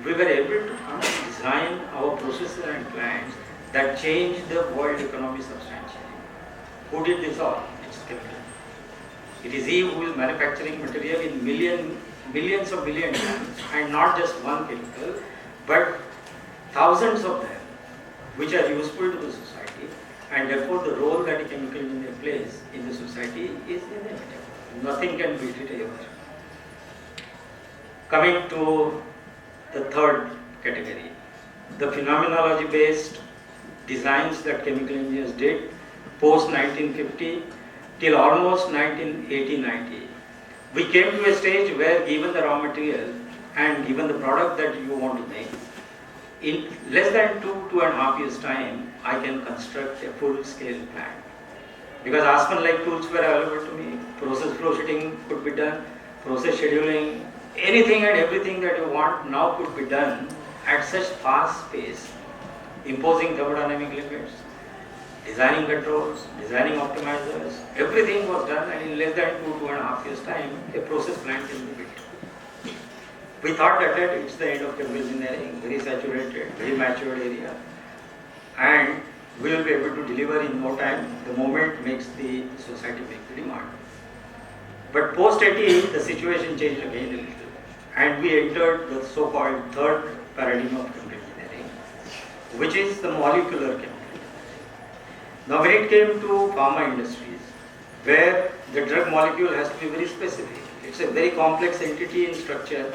Speaker 4: we were able to come and design our processes and plants that changed the world economy substantially. Who did this all? It's chemical. It is he who is manufacturing material in millions of billion tons, and not just one chemical, but thousands of them, which are useful to the society, and therefore the role that a chemical engineer plays in the society is inevitable. Nothing can beat it ever. Coming to the third category, the phenomenology based designs that chemical engineers did post 1950 till almost 1980-90. We came to a stage where, given the raw material and given the product that you want to make, in less than 2.5 years time, I can construct a full scale plant. Because Aspen-like tools were available to me, process flow sheeting could be done, process scheduling, anything and everything that you want now could be done at such fast pace, imposing thermodynamic limits, designing controls, designing optimizers, everything was done, and in less than 2.5 years time, a process plant can be built. We thought that it's the end of chemical engineering, very saturated, very matured area, and we will be able to deliver in no time. The moment makes the society make the demand. But post 80, the situation changed again a little, and we entered the so-called third paradigm of chemical engineering, which is the molecular chemical. Now, when it came to pharma industries, where the drug molecule has to be very specific, it's a very complex entity in structure,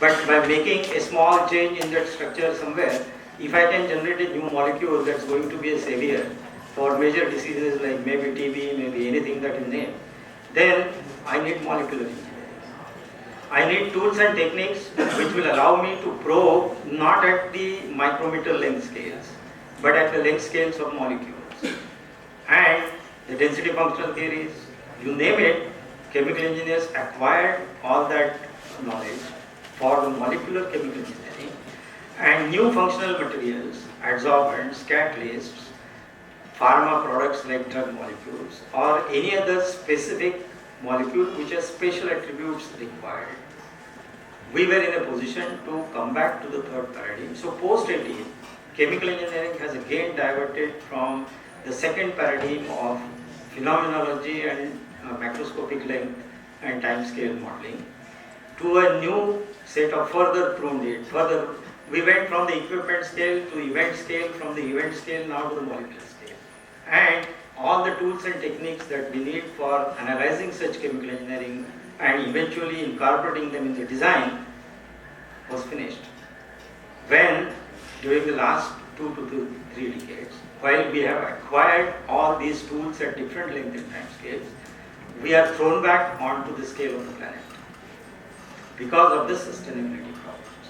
Speaker 4: but by making a small change in that structure somewhere, if I can generate a new molecule that's going to be a savior for major diseases like maybe TB, maybe anything that you name, then I need molecular engineering. I need tools and techniques which will allow me to probe not at the micrometer length scales, but at the length scales of molecules. And the density functional theories, you name it, chemical engineers acquired all that knowledge for the molecular chemical engineering, and new functional materials, adsorbents, catalysts, pharma products like drug molecules, or any other specific molecule which has special attributes required. We were in a position to come back to the third paradigm. So post 80, chemical engineering has again diverted from the second paradigm of phenomenology and macroscopic length and time scale modeling to a new set of further pruned it. Further, we went from the equipment scale to event scale, from the event scale now to the molecular scale. And all the tools and techniques that we need for analyzing such chemical engineering and eventually incorporating them in the design was finished. When, during the last 2 to 3 decades, while we have acquired all these tools at different length and time scales, we are thrown back onto the scale of the planet because of the sustainability problems.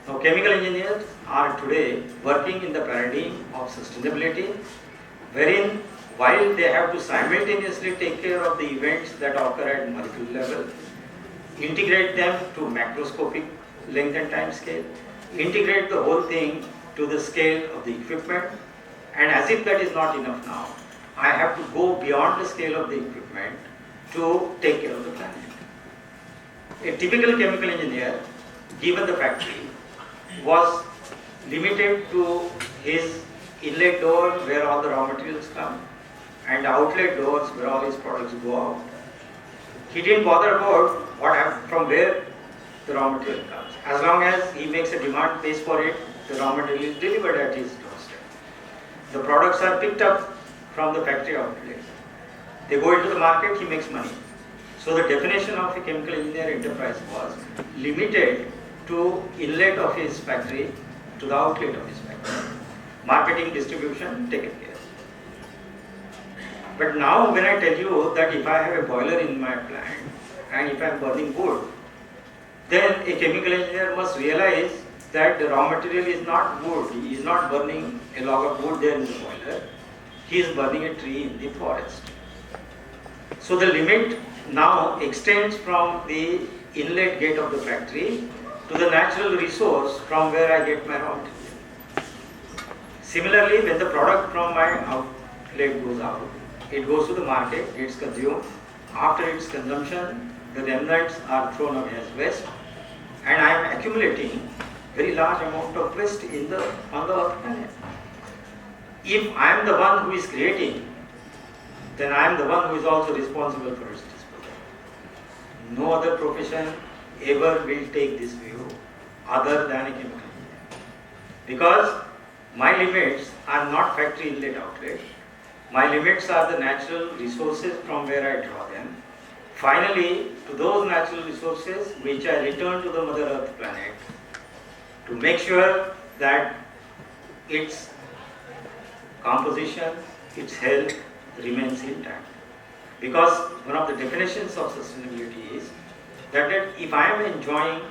Speaker 4: Now, chemical engineers are today working in the paradigm of sustainability, wherein while they have to simultaneously take care of the events that occur at molecule level, integrate them to macroscopic length and time scale, integrate the whole thing to the scale of the equipment, and as if that is not enough now, I have to go beyond the scale of the equipment to take care of the planet. A typical chemical engineer, given the factory, was limited to his inlet door where all the raw materials come and outlet doors where all his products go out. He didn't bother about from where the raw material comes. As long as he makes a demand, pays for it, the raw material is delivered at his doorstep. The products are picked up from the factory outlet. They go into the market, he makes money. So the definition of a chemical engineer enterprise was limited to inlet of his factory to the outlet of his factory. Marketing, distribution, taken care. But now when I tell you that if I have a boiler in my plant and if I am burning wood, then a chemical engineer must realize that the raw material is not wood. He is not burning a log of wood there in the boiler. He is burning a tree in the forest. So the limit now extends from the inlet gate of the factory to the natural resource from where I get my raw material. Similarly, when the product from my outlet goes out, it goes to the market, gets consumed. After its consumption, the remnants are thrown away as waste, and I am accumulating very large amount of waste on the earth planet. If I am the one who is creating, then I am the one who is also responsible for its disposal. No other profession ever will take this view other than a chemical engineer. Because my limits are not factory inlet outlet. My limits are the natural resources from where I draw them. Finally, to those natural resources which I return to the Mother Earth planet to make sure that its composition, its health remains intact. Because one of the definitions of sustainability is that if I am enjoying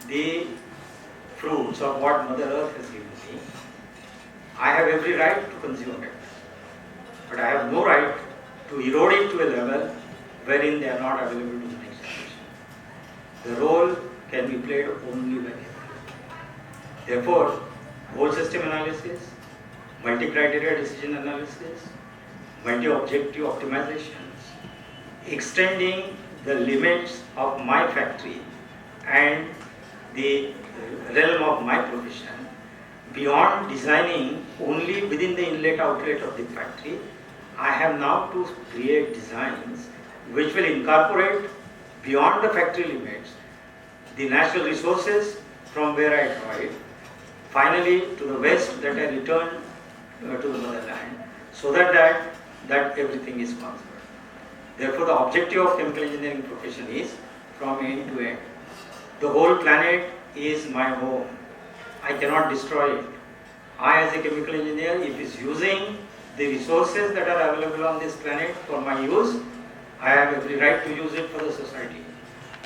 Speaker 4: the fruits of what Mother Earth has given me, I have every right to consume it. But I have no right to erode it to a level wherein they are not available to the next generation. The role can be played only by people. Therefore, whole system analysis, multi-criteria decision analysis, multi-objective optimizations, extending the limits of my factory and the realm of my profession beyond designing only within the inlet outlet of the factory, I have now to create designs which will incorporate beyond the factory limits the natural resources from where I draw it, finally to the waste that I return to the motherland, so that everything is conserved. Therefore, the objective of chemical engineering profession is from end to end. The whole planet is my home. I cannot destroy it. I, as a chemical engineer, if is using the resources that are available on this planet for my use, I have every right to use it for the society.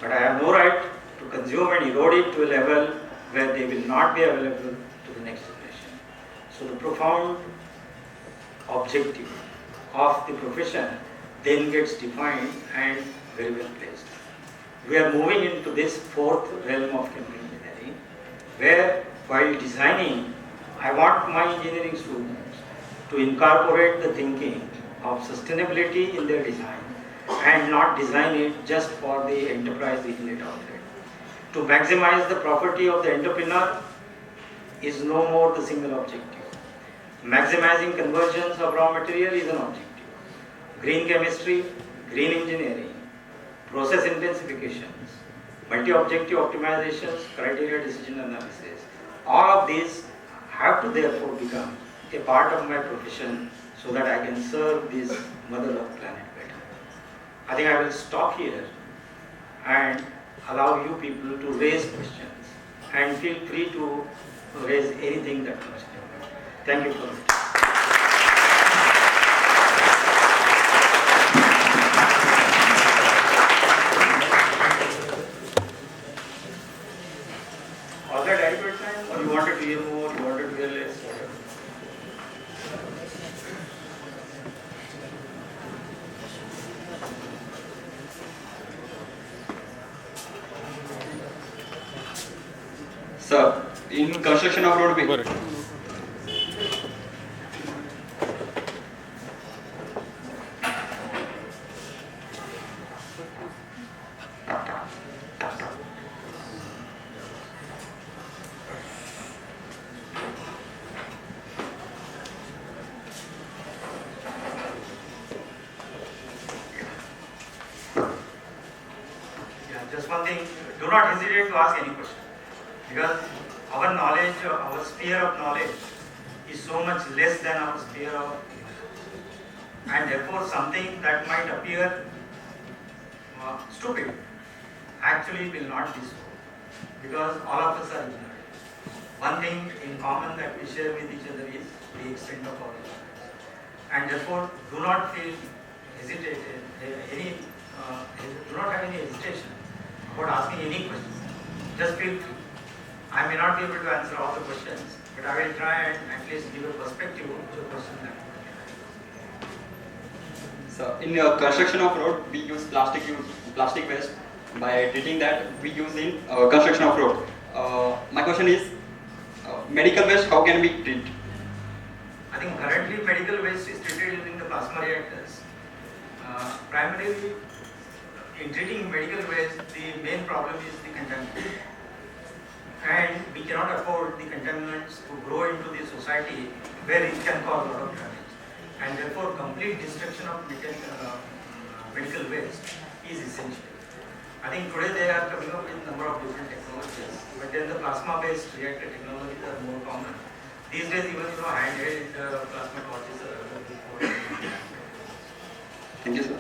Speaker 4: But I have no right to consume and erode it to a level where they will not be available to the next generation. So the profound objective of the profession then gets defined and very well placed. We are moving into this fourth realm of chemical engineering, where while designing, I want my engineering students to incorporate the thinking of sustainability in their design and not design it just for the enterprise inlet outlet. To maximize the property of the entrepreneur is no more the single objective. Maximizing conversions of raw material is an objective. Green chemistry, green engineering, process intensifications, multi-objective optimizations, criteria decision analysis, all of these have to therefore become a part of my profession so that I can serve this Mother Earth planet better. I think I will stop here and allow you people to raise questions and feel free to raise anything that comes to your mind. Thank you for it. Was that adequate time, or you wanted to hear more, you wanted to hear less, whatever?
Speaker 5: Sir, in construction of road,
Speaker 4: just one thing, do not hesitate to ask any question, because our knowledge, our sphere of knowledge is so much less than our sphere of, and therefore something that might appear stupid actually will not be so, because all of us are ignorant. One thing in common that we share with each other is the extent of our ignorance, and therefore do not feel hesitated, do not have any hesitation about asking any questions. Just feel free. I may not be able to answer all the questions, but I will try and at least give a perspective to the question that you have.
Speaker 5: so in construction of road, we use plastic waste. By treating that, we use in construction of road. My question is, medical waste, how can we treat?
Speaker 4: I think currently medical waste is treated using the plasma reactors. Primarily, in treating medical waste, the main problem is the contaminant. And we cannot afford the contaminants to grow into the society where it can cause a lot of damage. And therefore, complete destruction of medical waste is essential. I think today they are coming up with a number of different technologies, but then the plasma-based reactor technologies are more common. These days, even handheld plasma torches are available.
Speaker 5: Thank you, sir.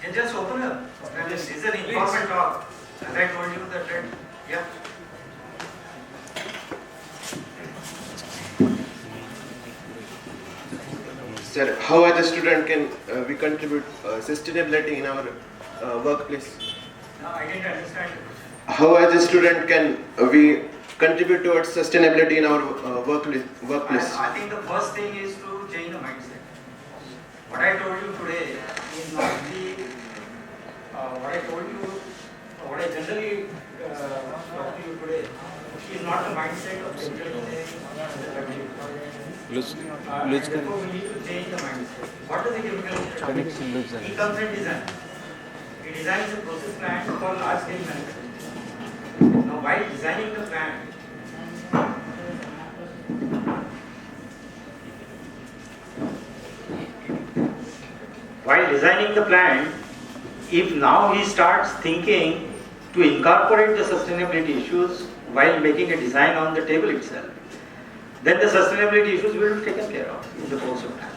Speaker 4: Yeah, just open up. This is an informal talk. As I told you that, yeah.
Speaker 6: Sir, how as a student can we contribute sustainability in our workplace?
Speaker 4: No, I didn't understand the question.
Speaker 6: How as a student can we contribute towards sustainability in our workplace?
Speaker 4: I think the first thing is to change the mindset. What I told you today is not what I generally talk to you today is not the mindset of chemical engineering. Therefore, we need to change the mindset. What does a chemical engineer do? He comes and designs. He designs a process plant for large scale manufacturing. Now, while designing the plant, if now he starts thinking to incorporate the sustainability issues while making a design on the table itself, then the sustainability issues will be taken care of in the course of time.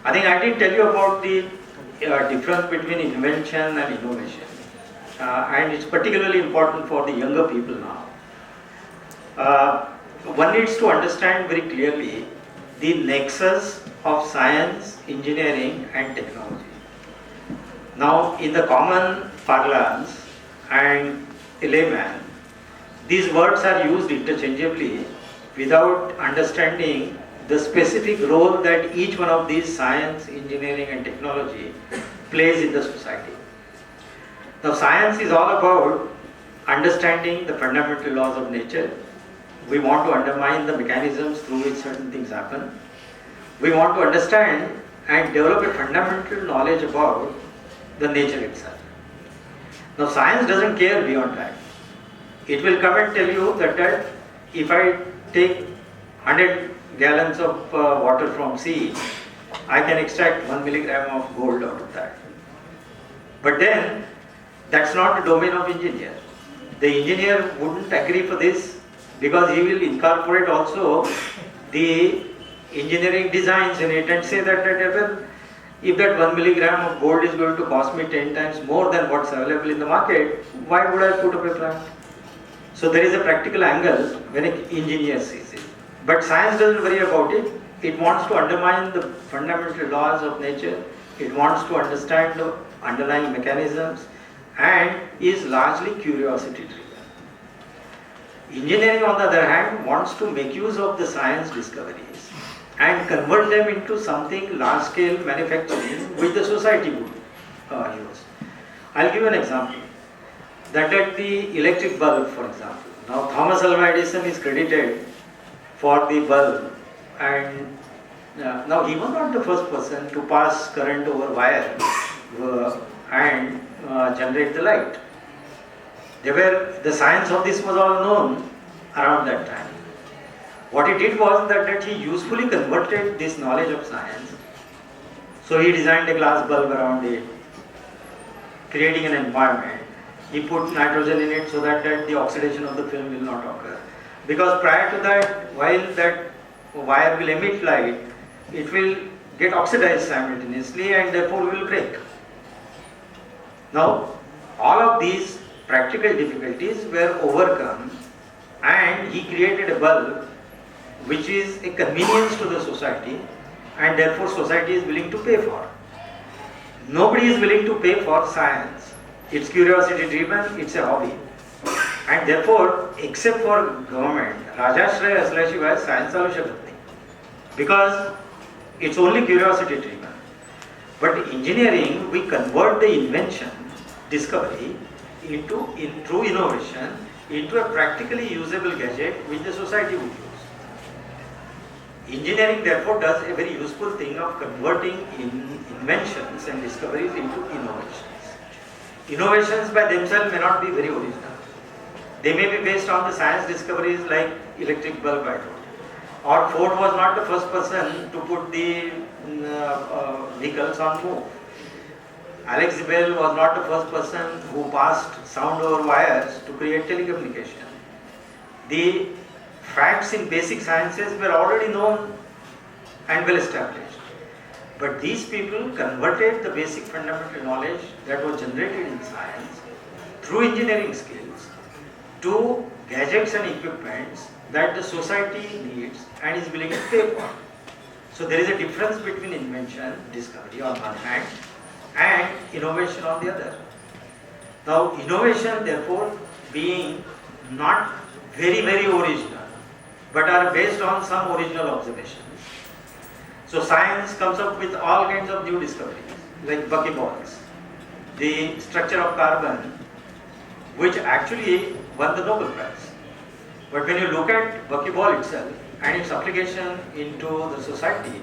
Speaker 4: I think I did tell you about the difference between invention and innovation, and it's particularly important for the younger people now. One needs to understand very clearly the nexus of science, engineering and technology. Now, in the common parlance and layman, these words are used interchangeably without understanding the specific role that each one of these science, engineering and technology plays in the society. Now, science is all about understanding the fundamental laws of nature. We want to undermine the mechanisms through which certain things happen. We want to understand and develop a fundamental knowledge about the nature itself. Now, science doesn't care beyond that. It will come and tell you that if I take 100 gallons of water from sea, I can extract 1 milligram of gold out of that. But then, that's not the domain of engineer. The engineer wouldn't agree for this because he will incorporate also the engineering designs in it and say that well, if that 1 milligram of gold is going to cost me 10 times more than what's available in the market, why would I put up a plant? So there is a practical angle when an engineer sees it. But science doesn't worry about it. It wants to undermine the fundamental laws of nature. It wants to understand the underlying mechanisms and is largely curiosity driven. Engineering, on the other hand, wants to make use of the science discoveries and convert them into something large scale manufacturing which the society would use. I'll give an example. That at the electric bulb, for example. Now Thomas Alva Edison is credited for the bulb, and now he was not the first person to pass current over wire and generate the light. The science of this was all known around that time. What he did was that he usefully converted this knowledge of science. So he designed a glass bulb around it, creating an environment. He put nitrogen in it so that the oxidation of the film will not occur. Because prior to that, while that wire will emit light, it will get oxidized simultaneously and therefore will break. Now, all of these practical difficulties were overcome, and he created a bulb which is a convenience to the society, and therefore society is willing to pay for. Nobody is willing to pay for science. It's curiosity driven, it's a hobby. And therefore, except for government, Rajashraya asल्याशिवाय science चालू शकत नाही. Because it's only curiosity driven. But engineering, we convert the invention, discovery, through innovation, into a practically usable gadget which the society would use. Engineering therefore does a very useful thing of converting inventions and discoveries into innovations. Innovations by themselves may not be very original. They may be based on the science discoveries like electric bulb I told. Or Ford was not the first person to put the vehicles on move. Alex Bell was not the first person who passed sound over wires to create telecommunication. The facts in basic sciences were already known and well established. But these people converted the basic fundamental knowledge that was generated in science through engineering skills to gadgets and equipments that the society needs and is willing to pay for. So there is a difference between invention, discovery on one hand, and innovation on the other. Now innovation therefore being not very original, but are based on some original observations. So science comes up with all kinds of new discoveries, like buckyballs, the structure of carbon, which actually won the Nobel Prize. But when you look at buckyball itself and its application into the society,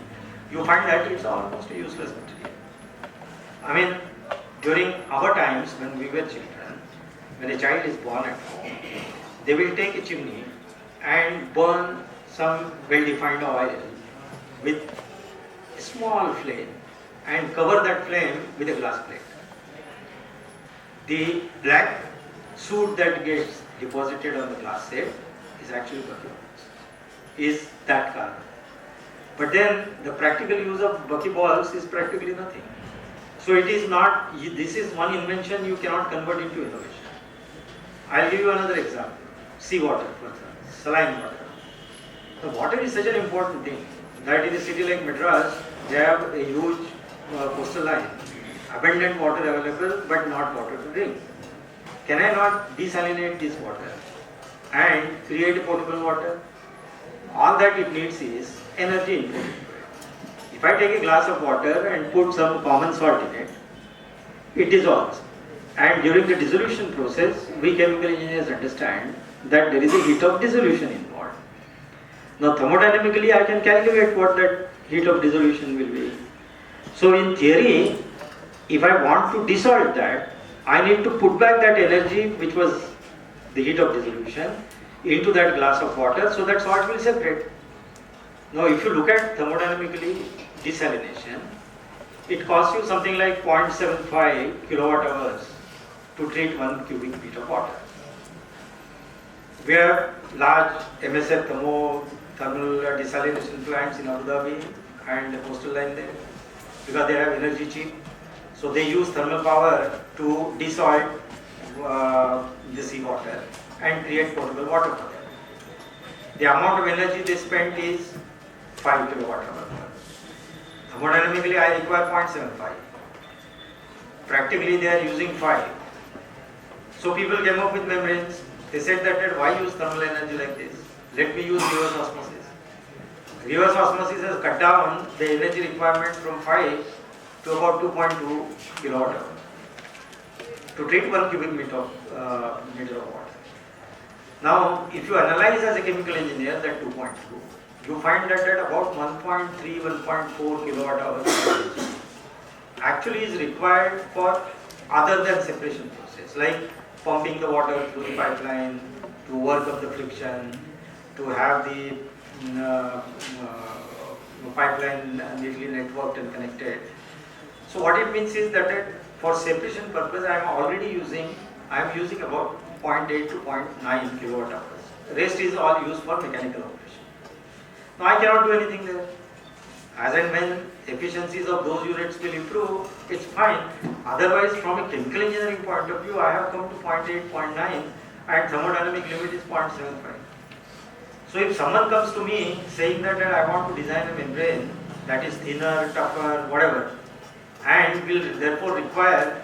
Speaker 4: you find that it's almost a useless material. I mean, during our times when we were children, when a child is born at home, they will take a chimney and burn some well-defined oil with a small flame and cover that flame with a glass plate. The black soot that gets deposited on the glass set is actually buckyballs, is that carbon. But then the practical use of buckyballs is practically nothing. So it is not, this is one invention you cannot convert into innovation. I'll give you another example. Seawater, for example, saline water. The water is such an important thing that in a city like Madras, they have a huge coastal line, abundant water available but not water to drink. Can I not desalinate this water and create a potable water? All that it needs is energy input into it. If I take a glass of water and put some common salt in it, it dissolves. And during the dissolution process, we chemical engineers understand that there is a heat of dissolution involved. Now thermodynamically I can calculate what that heat of dissolution will be. So in theory, if I want to dissolve that, I need to put back that energy which was the heat of dissolution into that glass of water so that salt will separate. Now if you look at thermodynamically desalination, it costs you something like 0.75 kilowatt hours to treat 1 cubic feet of water. We have large MSF thermal desalination plants in Abu Dhabi and the coastal line there because they have energy cheap. So they use thermal power to dissolve the seawater and create potable water for them. The amount of energy they spend is 5 kilowatt hour. Thermodynamically I require 0.75. Practically they are using 5. So people came up with membranes. They said that why use thermal energy like this? Let me use reverse osmosis. reverse osmosis has cut down the energy requirement from 5 to about 2.2 kilowatt hour to treat 1 cubic meter of water. Now, if you analyze as a chemical engineer that 2.2, you find that at about 1.3, 1.4 kilowatt hours of energy actually is required for other than separation process, like pumping the water through the pipeline, to work up the friction, to have the pipeline neatly networked and connected. So what it means is that for separation purpose I am using about 0.8 to 0.9 kilowatt hours. Rest is all used for mechanical operation. Now I cannot do anything there. As and when efficiencies of those units will improve, it's fine. Otherwise, from a chemical engineering point of view, I have come to 0.8, 0.9 and thermodynamic limit is 0.75. So if someone comes to me saying that I want to design a membrane that is thinner, tougher, whatever, and will therefore require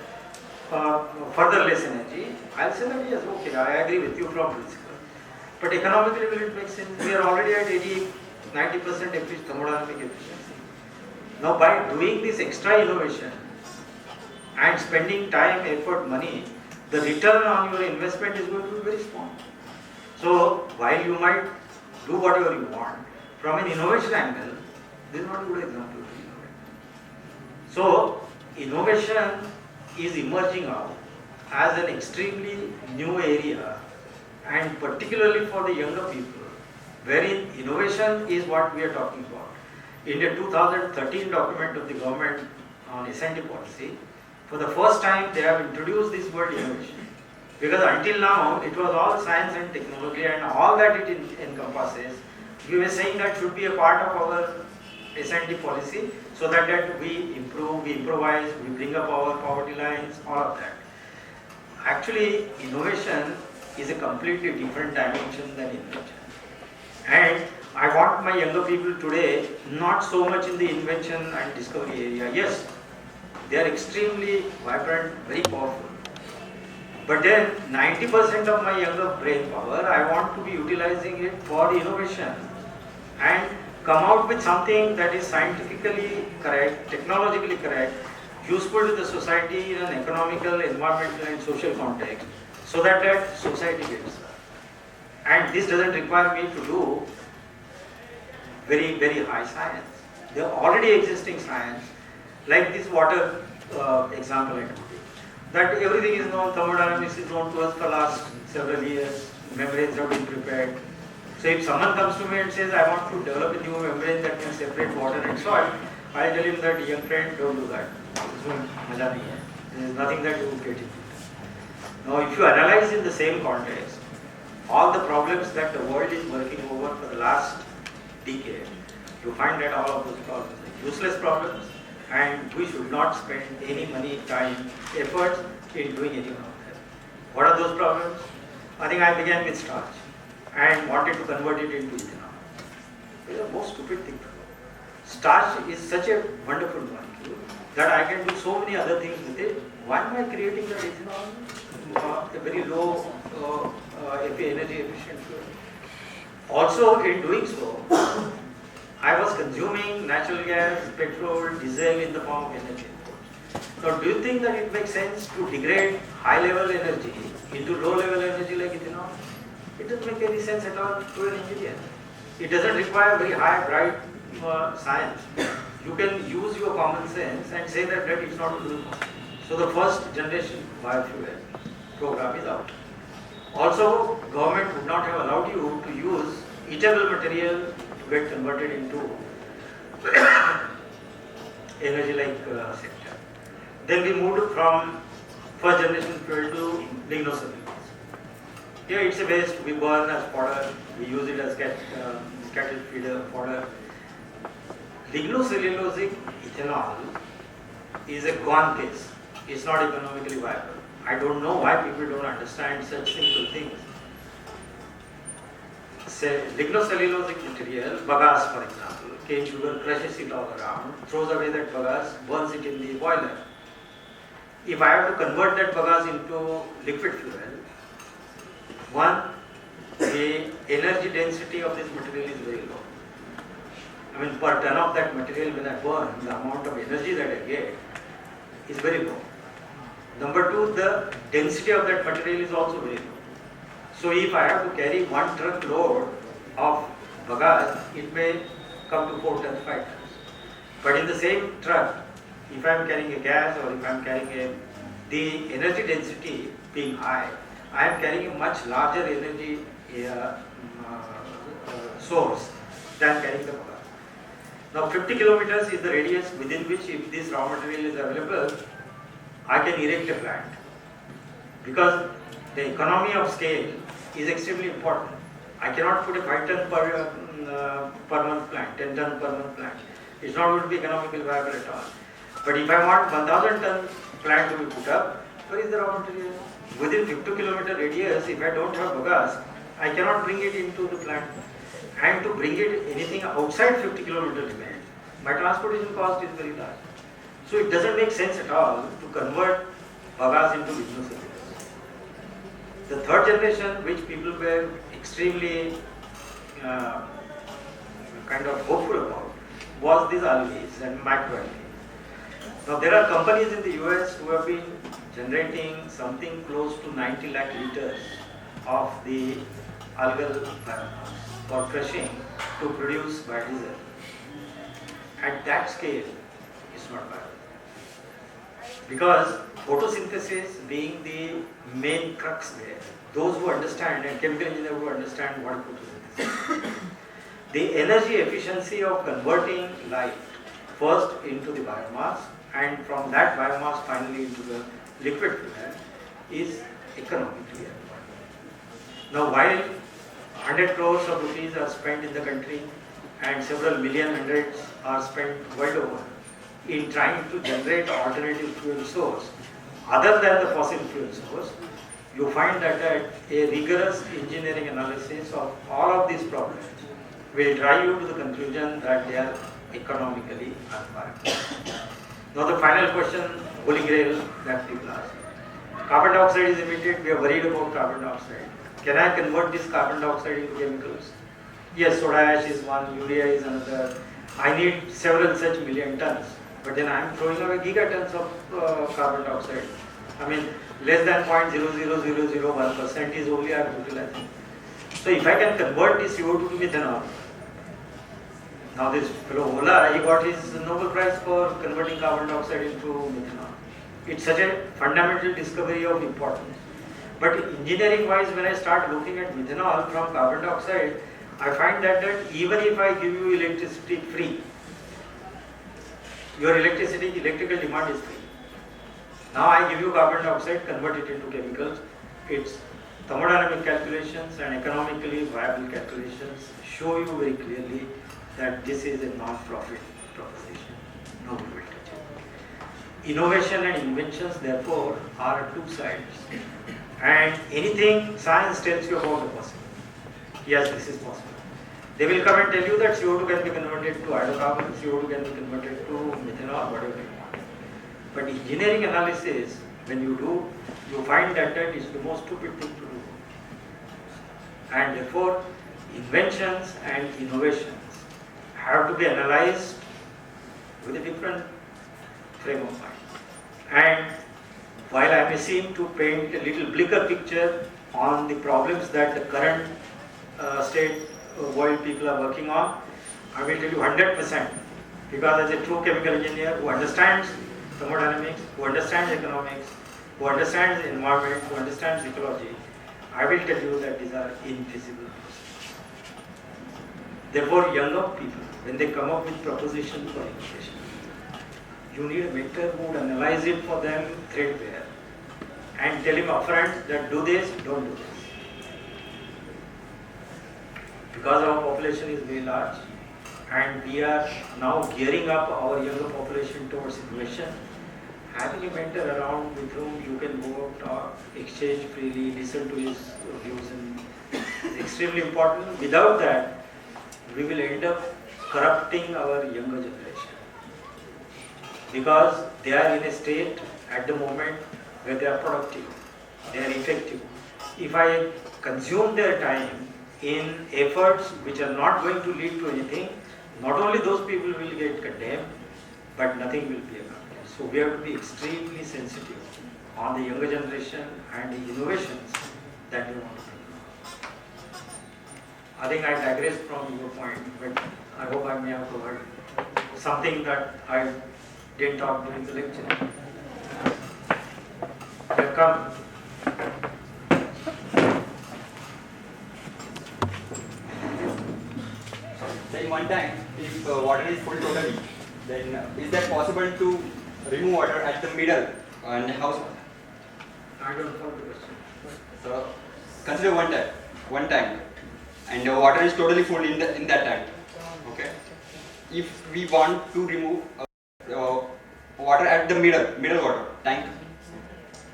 Speaker 4: further less energy, I'll say that yes, okay, I agree with you from principle. But economically, will it make sense? We are already at 80-90% thermodynamic efficiency. Now, by doing this extra innovation and spending time, effort, money, the return on your investment is going to be very small. So, while you might do whatever you want, from an innovation angle, this is not a good example to innovate. So, innovation is emerging out as an extremely new area, and particularly for the younger people, wherein innovation is what we are talking about. In the 2013 document of the government on S&T policy, for the first time they have introduced this word innovation. Because until now it was all science and technology and all that it encompasses. We were saying that should be a part of our S&T policy so that we improve, we improvise, we bring up our poverty lines, all of that. Actually, innovation is a completely different dimension than invention. And I want my younger people today not so much in the invention and discovery area. Yes, they are extremely vibrant, very powerful. But then 90% of my younger brain power, I want to be utilizing it for the innovation and come out with something that is scientifically correct, technologically correct, useful to the society in an economical, environmental and social context, so that society gets. And this doesn't require me to do very, very high science. There are already existing science, like this water example I told you. That everything is known, thermodynamics is known to us for last several years, membranes have been prepared. So if someone comes to me and says, I want to develop a new membrane that can separate water and salt, I tell him that, young friend, don't do that. There is nothing that you will get into. Now if you analyze in the same context, all the problems that the world is working over for the last decade, you find that all of those problems are useless problems and we should not spend any money, time, efforts in doing anything of them. What are those problems? I think I began with starch and wanted to convert it into ethanol. It is the most stupid thing to do. Starch is such a wonderful molecule that I can do so many other things with it. Why am I creating that ethanol? A very low energy efficient fuel. Also, in doing so, I was consuming natural gas, petrol, diesel in the form of energy inputs. Now, do you think that it makes sense to degrade high-level energy into low-level energy like ethanol? It doesn't make any sense at all to an engineer. It doesn't require very high, bright science. You can use your common sense and say that it's not possible. So the first generation biofuel program is out. Also, government would not have allowed you to use eatable material to get converted into energy like sector. Then we moved from first generation fuel to lignocellulose. Here it's a waste, we burn as fodder, we use it as cattle feeder fodder. Lignocellulosic ethanol is a gone case. It's not economically viable. I don't know why people don't understand such simple things. Say, lignocellulosic material, bagasse for example, cane sugar crushes it all around, throws away that bagasse, burns it in the boiler. If I have to convert that bagasse into liquid fuel, one, the energy density of this material is very low. I mean, per ton of that material when I burn, the amount of energy that I get is very low. Number two, the density of that material is also very low. So if I have to carry 1 truck load of bagasse, it may come to 4 tons, 5 tons. But in the same truck, if I am carrying a gas or if I am carrying the energy density being high, I am carrying a much larger energy source than carrying the bagasse. Now 50 kilometers is the radius within which if this raw material is available, I can erect a plant. Because the economy of scale is extremely important. I cannot put a 5 ton per month plant, 10 ton per month plant. It's not going to be economically viable at all. But if I want 1000 ton plant to be put up, where is the raw material? Within 50 kilometer radius, if I don't have bagasse, I cannot bring it into the plant. And to bring it anything outside 50 kilometer limit, my transportation cost is very large. So it doesn't make sense at all to convert bagasse into business. The third generation, which people were extremely kind of hopeful about, was these algae and microalgae. Now there are companies in the US who have been generating something close to 90 lakh liters of the algal biomass for crushing to produce biodiesel. At that scale, it's not viable. Because photosynthesis being the main crux there, those who understand and chemical engineers who understand what photosynthesis is, the energy efficiency of converting light first into the biomass and from that biomass finally into the liquid fuel is economically advisable. Now while 100 crores of rupees are spent in the country and several million hundreds are spent world over in trying to generate alternative fuel source other than the fossil fuel source, you find that a rigorous engineering analysis of all of these problems will drive you to the conclusion that they are economically unviable. Now the final question, holy grail that people ask. Carbon dioxide is emitted, we are worried about carbon dioxide. Can I convert this carbon dioxide into chemicals? Yes, soda ash is one, urea is another. I need several such million tons. But then I am throwing away gigatons of carbon dioxide. I mean, less than 0.00001% is only I am utilizing. So if I can convert this CO2 to methanol, now this fellow Ola, he got his Nobel Prize for converting carbon dioxide into methanol. It's such a fundamental discovery of importance. But engineering wise, when I start looking at methanol from carbon dioxide, I find that even if I give you electricity free, your electrical demand is free. Now I give you carbon dioxide, convert it into chemicals. Its thermodynamic calculations and economically viable calculations show you very clearly that this is a non-profit proposition. Nobody will touch it. Innovation and inventions, therefore, are two sides. And anything science tells you about the possible. Yes, this is possible. They will come and tell you that CO2 can be converted to hydrocarbon, CO2 can be converted to methanol, whatever you want. But engineering analysis, when you do, you find that that is the most stupid thing to do. And therefore, inventions and innovations have to be analyzed with a different frame of mind. And while I may seem to paint a little bleaker picture on the problems that the current state world people are working on, I will tell you 100%, because as a true chemical engineer who understands thermodynamics, who understands economics, who understands the environment, who understands ecology, I will tell you that these are infeasible processes. Therefore, younger people, when they come up with propositions for innovation, you need a mentor who would analyze it for them threadbare and tell him upfront that do this, don't do this. Because our population is very large and we are now gearing up our younger population towards innovation, having a mentor around with whom you can go out, talk, exchange freely, listen to his views is extremely important. Without that, we will end up corrupting our younger generation. Because they are in a state at the moment where they are productive, they are effective. If I consume their time in efforts which are not going to lead to anything, not only those people will get condemned, but nothing will be accomplished. So we have to be extremely sensitive on the younger generation and the innovations that they want to bring. I think I digress from your point, but I hope I may have covered something that I didn't talk during the lecture. Welcome.
Speaker 5: Say one time, if water is full totally, then is that possible to remove water at the middle and house?
Speaker 4: I don't follow the question.
Speaker 5: So consider one time, and the water is totally full in that tank. Okay. If we want to remove water at the middle water tank,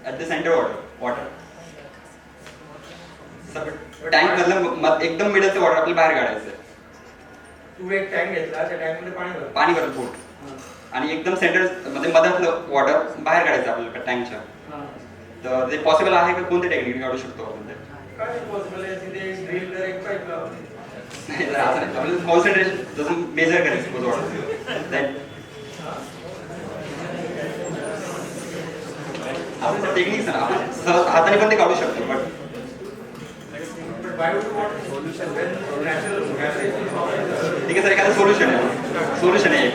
Speaker 5: at the center water. Tank मधलं एकदम मिडलचं water आपल्याला बाहेर काढायचं.
Speaker 4: तू एक tank घेतला त्या tank मध्ये
Speaker 5: पाणी भरलं फुल आणि एकदम सेंटर मध्ये मधातलं वॉटर बाहेर काढायचं आपल्याला टँकच्या. तर ते पॉसिबल आहे का? कोणते टेक्निक काढू शकतो आपण ते?
Speaker 4: काय पॉसिबल आहे? तिथे ड्रिल कर एक पाईप लाव.
Speaker 5: नाही जर असं नाही, आपल्याला कॉन्सन्ट्रेशन जसं मेजर करायचं वॉटर. आपण टेक्निक्स ना आपण सहज हाताने पण ते काढू शकतो. बट ठीक आहे सर, एखादं सोल्युशन आहे एक.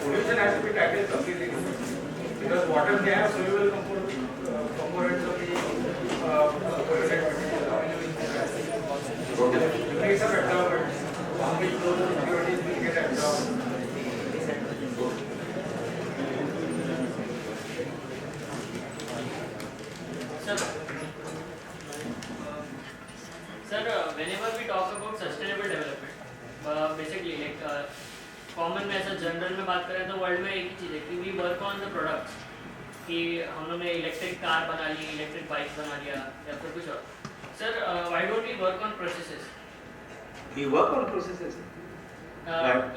Speaker 4: Pollution has to be tackled completely because water may have soluble components of the polluted material. You need some absorbents on which those impurities will get absorbed.
Speaker 7: Sir, whenever we talk about sustainable development, basically like common में ऐसा general में बात करें तो world में एक ही चीज़ है कि we work on the products, कि हम लोग ने इलेक्ट्रिक कार बना ली, इलेक्ट्रिक बाइक बना लिया या फिर कुछ और. Sir why don't we work on processes?
Speaker 4: We work on processes.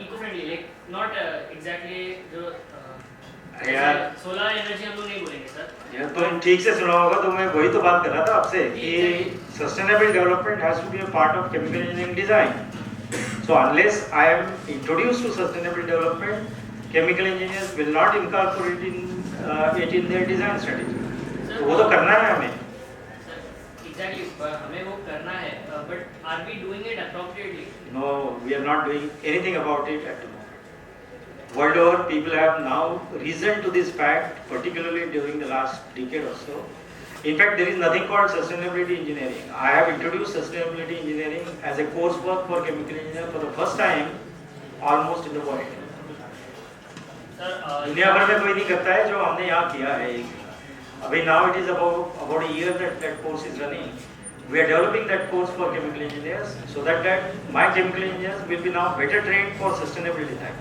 Speaker 7: Eco friendly, like not exactly जो
Speaker 4: यार
Speaker 7: सोलर एनर्जी हम लोग नहीं बोलेंगे सर.
Speaker 4: यार तुम ठीक से सुना होगा तो मैं वही तो बात कर रहा था आपसे कि sustainable development has to be a part of chemical engineering design. So unless I am introduced to sustainable development, chemical engineers will not incorporate it in their design strategy. तो वो तो करना है हमें.
Speaker 7: Exactly, हमें वो करना है, but are we doing it appropriately?
Speaker 4: No, we are not doing anything about it at the moment. World over, people have now risen to this fact, particularly during the last decade or so. In fact, there is nothing called sustainability engineering. I have introduced sustainability engineering as a coursework for chemical engineer for the first time almost in the world. दुनिया भर में कोई नहीं करता है जो हमने यहाँ किया है. अभी now it is about a year that course is running. We are developing that course for chemical engineers so that my chemical engineers will be now better trained for sustainable design.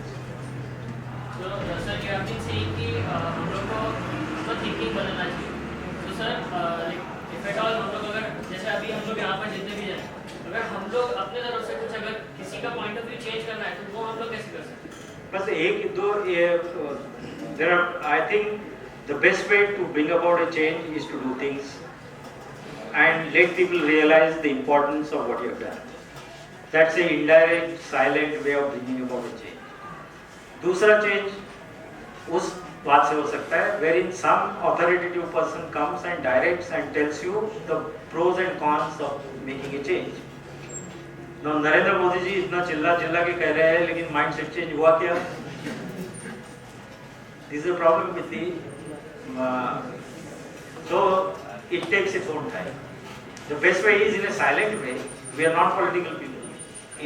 Speaker 7: So sir, you have been saying कि हम लोग को thinking बदलना चाहिए. Sir if at all हम लोग अगर जैसे अभी हम लोग यहाँ पर जितने भी हैं, अगर हम लोग अपने तरफ से कुछ अगर किसी का पॉइंट ऑफ व्यू चेंज करना है तो वो हम लोग कैसे कर सकते हैं?
Speaker 4: बस एक दो there are I think the best way to bring about a change is to do things and let people realise the importance of what you have done. That's a indirect silent way of bringing about a change. दूसरा change उस बात से हो सकता है wherein some authoritative person comes and directs and tells you the pros and cons of making a change. Now Narendra Modi ji इतना चिल्ला के कह रहे हैं, लेकिन माइंडसेट चेंज हुआ क्या? This is a problem with the so it takes its own time. The best way is in a silent way. We are not political people.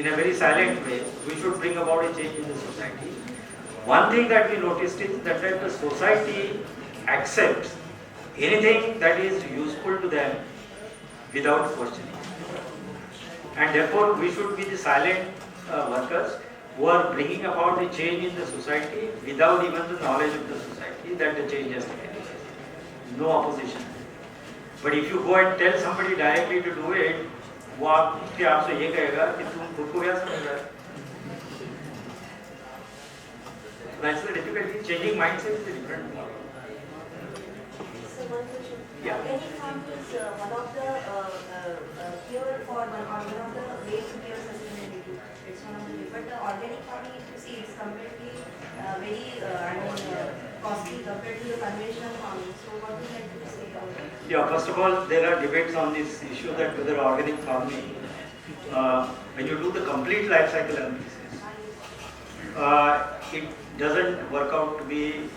Speaker 4: In a very silent way, we should bring about a change in the society. One thing that we noticed is that the society accepts anything that is useful to them without questioning. And therefore, we should be the silent workers who are bringing about a change in the society without even the knowledge of the society that the change has taken place. No opposition. But if you go and tell somebody directly to do it, वो आपसे ये कहेगा कि तुम खुद को क्या समझ रहे हो? That's the difficulty. Changing mindset is a different problem. Yeah.
Speaker 8: Organic farm is one of the cure for one of the ways to cure sustainability. It's one of the ways. But the organic farming, if you see, it's completely costly compared to the conventional farming. So what would you like to say about it?
Speaker 4: Yeah, first of all, there are debates on this issue that whether organic farming, when you do the complete life cycle analysis, it doesn't work out to be,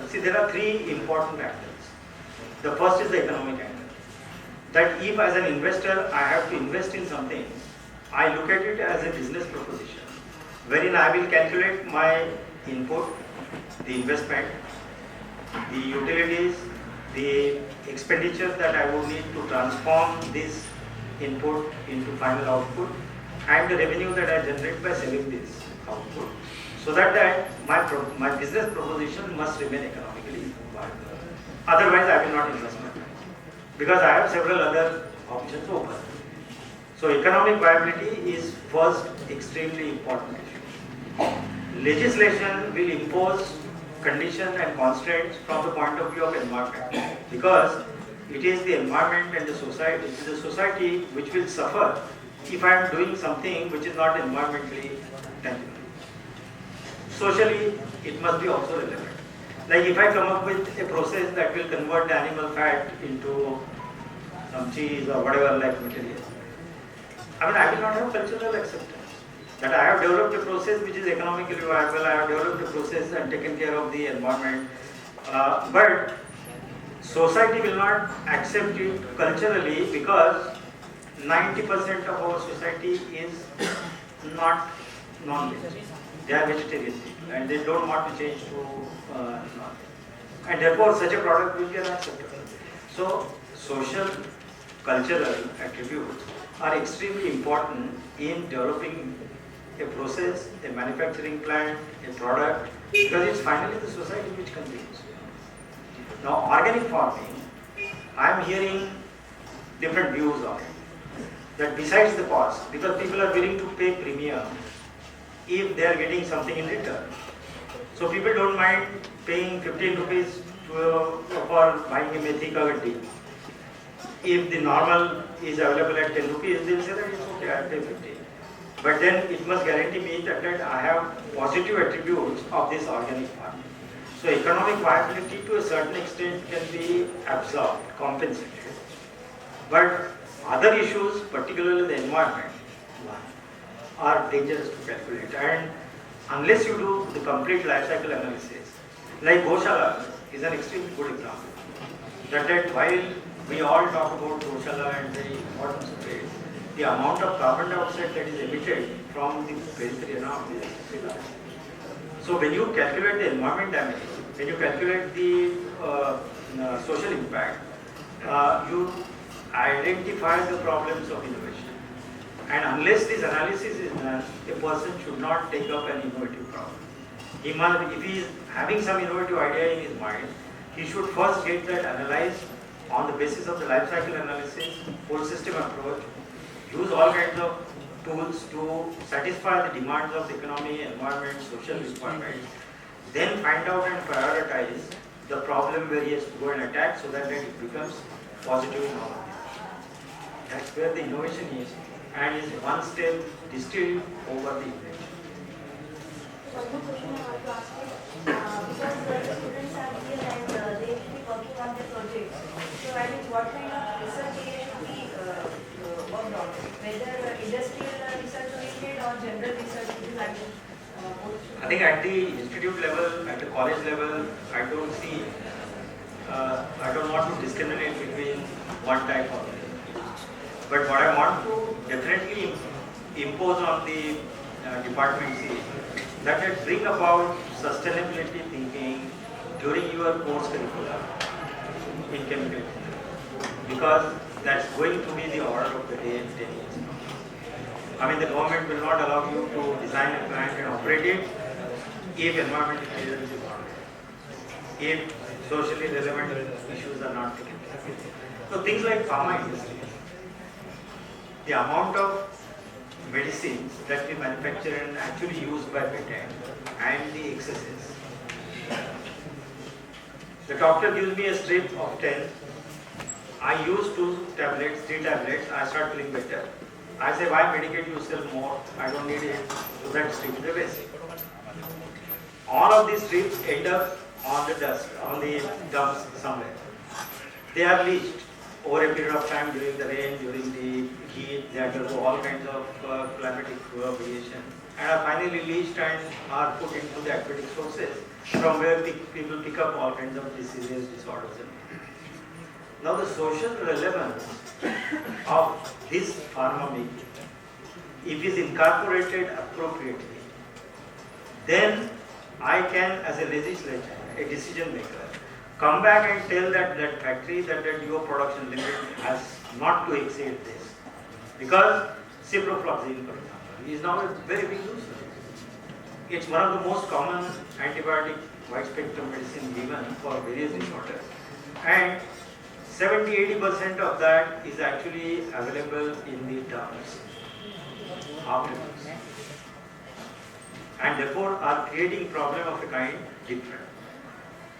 Speaker 4: see there are three important angles. The first is the economic angle. That if as an investor I have to invest in something, I look at it as a business proposition, wherein I will calculate my input, the investment, the utilities, the expenditure that I would need to transform this input into final output, and the revenue that I generate by selling this output, so that my business proposition must remain economically viable. Otherwise, I will not invest my time, because I have several other options open. So economic viability is first extremely important issue. Legislation will impose conditions and constraints from the point of view of environment, because it is the environment and the society which will suffer if I am doing something which is not environmentally tangible. Socially, it must be also relevant. Like if I come up with a process that will convert the animal fat into some cheese or whatever like material, I will not have cultural acceptance. That I have developed a process which is economically viable, I have developed a process and taken care of the environment, but society will not accept it culturally, because 90% of our society is not non-veg. They are vegetarian people and they don't want to change to non-veg. And therefore such a product will be unacceptable. So social, cultural attributes are extremely important in developing a process, a manufacturing plant, a product, because it's finally the society which consumes. Now organic farming, I am hearing different views on it. That besides the cost, because people are willing to pay premium if they are getting something in return. So people don't mind paying 15 rupees for buying a methi ka gaddi. If the normal is available at 10 rupees, they will say that it's okay, I'll pay 15. But then it must guarantee me that I have positive attributes of this organic farming. So economic viability to a certain extent can be absorbed, compensated. But other issues, particularly the environment, are dangerous to calculate. And unless you do the complete life cycle analysis, like Goshala is an extremely good example. That while we all talk about Goshala and the importance of it, the amount of carbon dioxide that is emitted from the periphery around is extremely large. So when you calculate the environment damage, when you calculate the social impact, you identify the problems of innovation. And unless this analysis is done, a person should not take up an innovative problem. If he is having some innovative idea in his mind, he should first get that analyzed on the basis of the life cycle analysis, whole system approach, use all kinds of tools to satisfy the demands of the economy, environment, social requirements, then find out and prioritize the problem where he has to go and attack, so that it becomes positive in all of them. That's where the innovation is, and is one step distilled over the invention.
Speaker 8: One more question I want to ask you, because the students are here and they will be working on their projects. So what kind of research area should be worked on? Whether industrial research oriented or general research, would you like to
Speaker 4: I think at the institute level, at the college level, I don't see, I don't want to discriminate between one type or the other. But what I want to definitely impose on the department is that it bring about sustainability thinking during your course curriculum in chemical engineering, because that's going to be the order of the day in 10 years now. I mean, the government will not allow you to design a plant and operate it if environmental clearance is not there, if socially relevant issues are not taken care of. So things like pharma industry, the amount of medicines that we manufacture and actually used by patent, and the excesses. The doctor gives me a strip of 10 I use 2 tablets, 3 tablets, I start feeling better. I say, why medicate yourself more? I don't need it. So that strip is a waste. All of these strips end up on the dust, on the dumps somewhere. They are leached over a period of time during the rain, during the heat. They undergo all kinds of climatic variation, and are finally leached and are put into the aquatic sources, from where people pick up all kinds of diseases, disorders. Now the social relevance of this pharma making, if it is incorporated appropriately, then I can, as a legislator, a decision maker, come back and tell that factory that your production limit has not to exceed this. Because ciprofloxacin, for example, is now a very big use. It's one of the most common antibiotic wide spectrum medicine given for various disorders. And 70-80% of that is actually available in the terms afterwards, and therefore are creating problem of a kind different.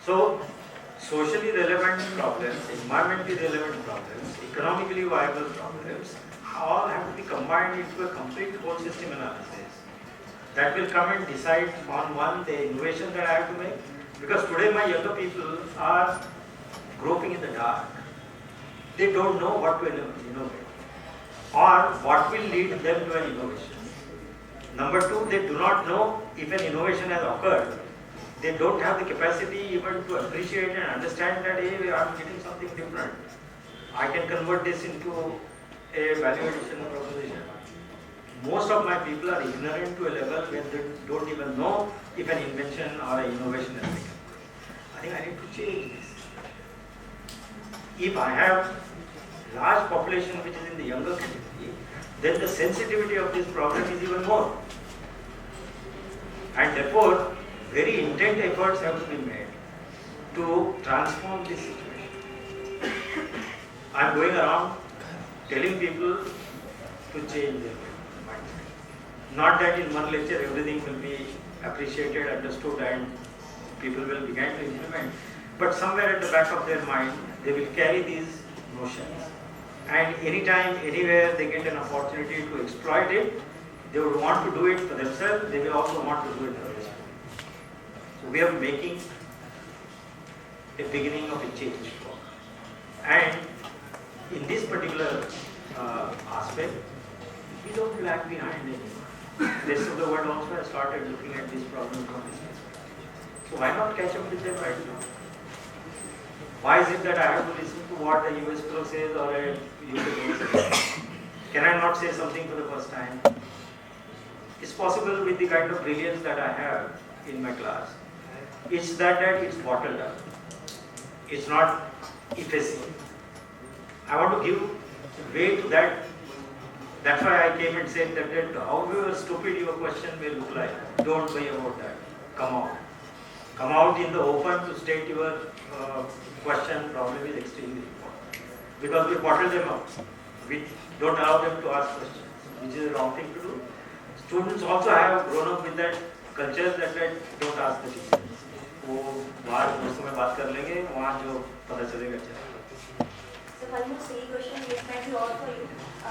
Speaker 4: So, socially relevant problems, environmentally relevant problems, economically viable problems, all have to be combined into a complete whole system analysis that will come and decide on the innovation that I have to make. Because today my younger people are groping in the dark. They don't know what to innovate or what will lead them to an innovation. Number two, they do not know if an innovation has occurred. They don't have the capacity even to appreciate and understand that, hey, I'm getting something different. I can convert this into a value addition proposition. Most of my people are ignorant to a level where they don't even know if an invention or an innovation has become. I think I need to change this. If I have large population which is in the younger category, then the sensitivity of this problem is even more. And therefore, very intent efforts have to be made to transform this situation. I am going around telling people to change their mindset. Not that in one lecture everything will be appreciated, understood, and people will begin to implement, but somewhere at the back of their mind, they will carry these notions. And anytime, anywhere they get an opportunity to exploit it, they would want to do it for themselves, they will also want to do it for others. So we are making a beginning of a change. And in this particular aspect, we don't lag behind anyone. The rest of the world also has started looking at this problem from this perspective. So why not catch up with them right now? Why is it that I have to listen to what a US pro says or a UK pro says? Can I not say something for the first time? It's possible with the kind of brilliance that I have in my class. It's that it's bottled up. It's not effacing. I want to give way to that. That's why I came and said that however stupid your question may look like, don't worry about that. Come out. Come out in the open to state your question problem is extremely important. Because we bottle them up. We don't allow them to ask questions, which is the wrong thing to do. Students also have grown up with that culture that don't ask the teachers. वो बाहर दोस्तों में बात कर लेंगे, वहाँ जो पता चलेगा चलेगा.
Speaker 8: So almost same question, this might be all for you.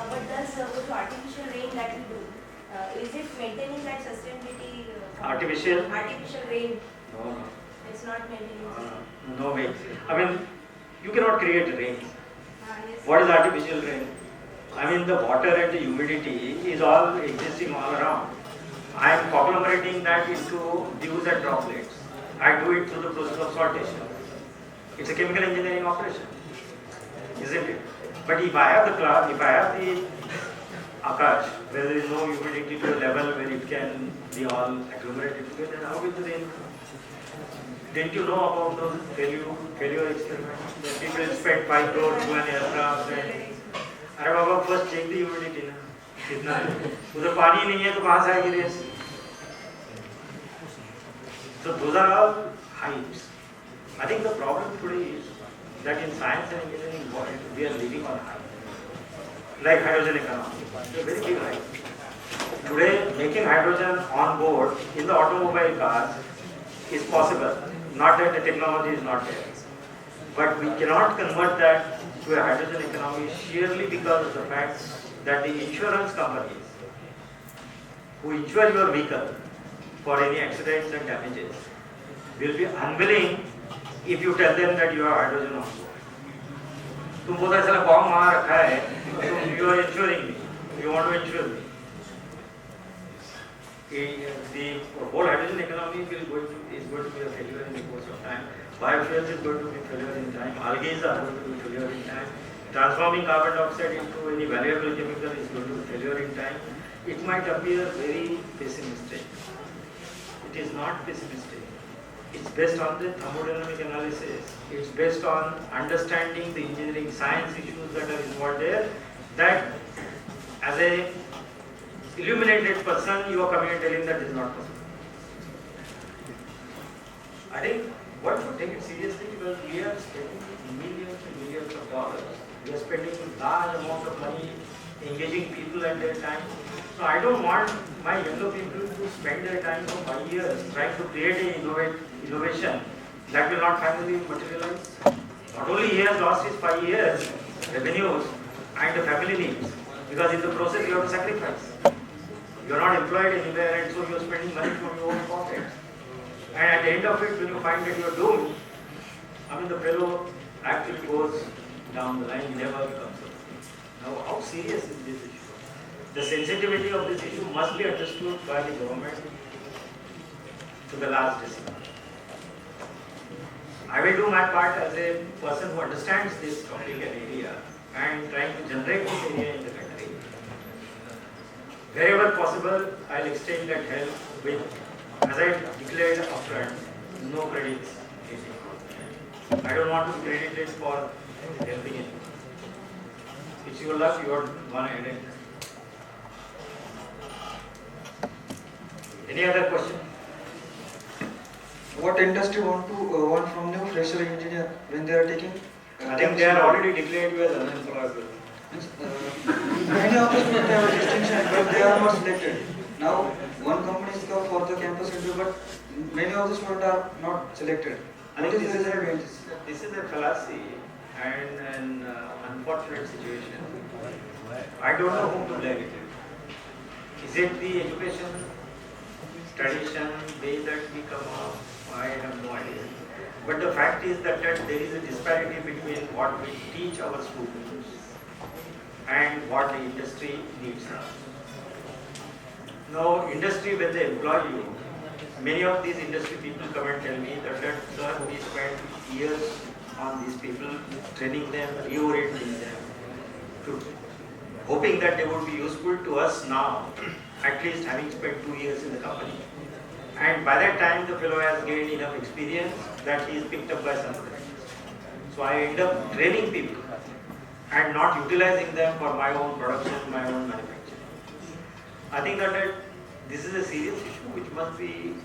Speaker 8: But does with artificial rain that we do, is it maintaining that sustainability?
Speaker 4: Artificial
Speaker 8: rain.
Speaker 4: No.
Speaker 8: It's not maintaining.
Speaker 4: No way. I mean, you cannot create rain.
Speaker 8: Yes.
Speaker 4: What is artificial rain? I mean, the water and the humidity is all existing all around. I am conglomerating that into dews and droplets. I do it through the process of sortation. It's a chemical engineering operation, isn't it? But if I have the cloud, if I have the Akash, where there is no humidity to a level where it can be all agglomerated together, then how will the rain come? Didn't you know about those failure experiments? That people spent 5 crores to an aircraft and अरे बाबा first check the humidity ना कितना उधर पानी नहीं है तो कहाँ से आएगी race? So those are all hypes. I think the problem today is that in science and engineering world we are living on hype. Like hydrogen economy, it's a very big hype. Today making hydrogen on board in the automobile cars is possible. Not that the technology is not there, but we cannot convert that to a hydrogen economy sheerly because of the fact that the insurance companies who insure your vehicle for any accidents and damages will be unwilling if you tell them that you have hydrogen on board. तुम बोलते हैं साला bomb वहाँ रखा है, तुम you are insuring me, you want to insure me. The whole hydrogen economy is going to be a failure in the course of time. Biofuels is going to be failure in time. Algae are going to be failure in time. Transforming carbon dioxide into any valuable chemical is going to be failure in time. It might appear very pessimistic. It is not pessimistic. It's based on the thermodynamic analysis. It's based on understanding the engineering science issues that are involved there. That as a illuminated person, you are coming and telling that this is not possible. I think one should take it seriously because we are spending millions and millions of dollars. We are spending large amount of money engaging people at their time. So I don't want my younger people to spend their time for 5 years trying to create an innovation that will not finally materialize. Not only he has lost his 5 years revenues and the family needs, because in the process you have to sacrifice. You are not employed anywhere and so you are spending money from your own pocket. And at the end of it, when you find that you are doomed, I mean the fellow actually goes down the line, he never comes up. Now how serious is this issue? The sensitivity of this issue must be understood by the government to the last decimal. I will do my part as a person who understands this topic and area and trying to generate this area in the country. Wherever possible, I will extend that help with, as I declared upfront, no credits. I don't want to be credited for helping anyone. It's your luck, you are gone ahead and. Any other question?
Speaker 9: What industry want from new fresher engineer when they are taking?
Speaker 4: I think they are already declared you as unemployable.
Speaker 9: Many of the students have a distinction, but they are not selected. Now, one company is come for the campus interview, but many of the students are not selected.
Speaker 4: I think this is a fallacy and an unfortunate situation. I don't know whom to blame it. Is it the education tradition, way that we come up? I have no idea. But the fact is that there is a disparity between what we teach our students and what the industry needs now. Now, industry, when they employ you, many of these industry people come and tell me that sir, we spent years on these people, training them, reorienting them, hoping that they would be useful to us now, at least having spent 2 years in the company. And by that time, the fellow has gained enough experience that he is picked up by somebody. So I end up training people and not utilizing them for my own production, my own manufacturing. I think that this is a serious issue which must be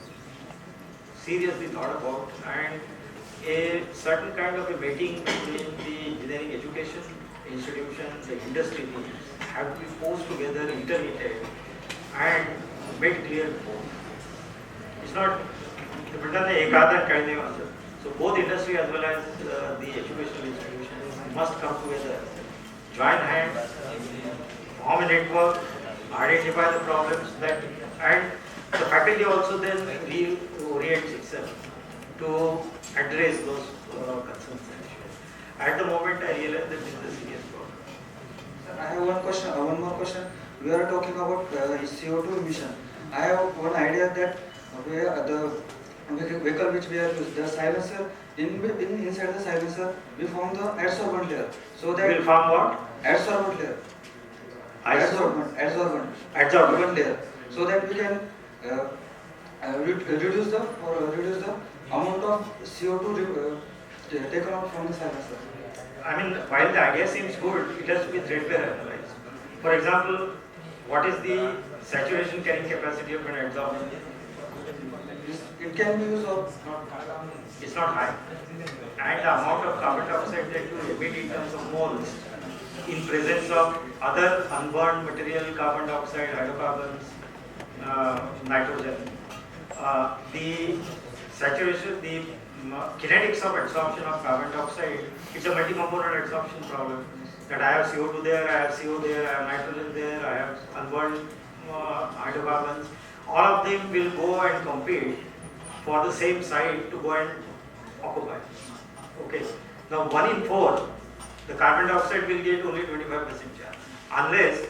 Speaker 4: seriously thought about, and a certain kind of a meeting between the engineering education institutions, the industry teams have to be posed together, intermittent, and made clear before. It's not so both industry as well as the educational institutions must come together, join hands, form a network, identify the problems that, and the faculty also then reorients itself to address those concerns and issues. At the moment, I realize that this is a serious problem.
Speaker 9: Sir, I have one more question. We are talking about CO2 emission. I have one idea that the vehicle which we are using, the silencer, inside the silencer, we form the adsorbent layer. So that
Speaker 4: will form what?
Speaker 9: Adsorbent layer. Adsorbent layer. So that we can reduce the amount of CO2 taken out from the silencer.
Speaker 4: I mean, while the idea seems good, it has to be threadbare analyzed. For example, what is the saturation carrying capacity of an adsorbent?
Speaker 9: It can be used or not.
Speaker 4: It's not high. And the amount of carbon dioxide that you emit in terms of moles in presence of other unburned material, carbon dioxide, hydrocarbons, nitrogen, the saturation, the kinetics of absorption of carbon dioxide, it's a multi-component absorption problem. That I have CO2 there, I have CO there, I have nitrogen there, I have unburned hydrocarbons. All of them will go and compete for the same site to go and occupy. Okay. Now 1 in 4, the carbon dioxide will get only 25% charge, unless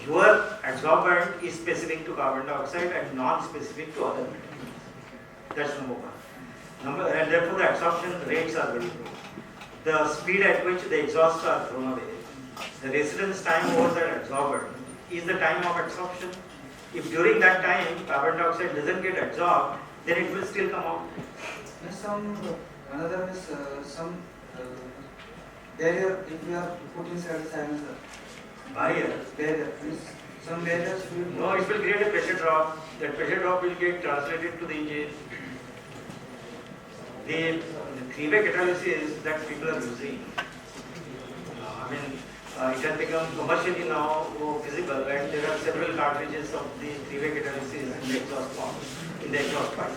Speaker 4: your adsorbent is specific to carbon dioxide and non-specific to other materials. That's number 1. And therefore the absorption rates are very low. The speed at which the exhausts are thrown away, the residence time over that adsorbent is the time of absorption. If during that time carbon dioxide doesn't get absorbed, then it will still come out.
Speaker 9: Another is some barrier if we are put inside the silencer.
Speaker 4: Barrier
Speaker 9: means some barriers will.
Speaker 4: No, it will create a pressure drop. That pressure drop will get translated to the engine. The three-way catalysis that people are using, it has become commercially now visible, and there are several cartridges of the three-way catalysis in the exhaust pipe.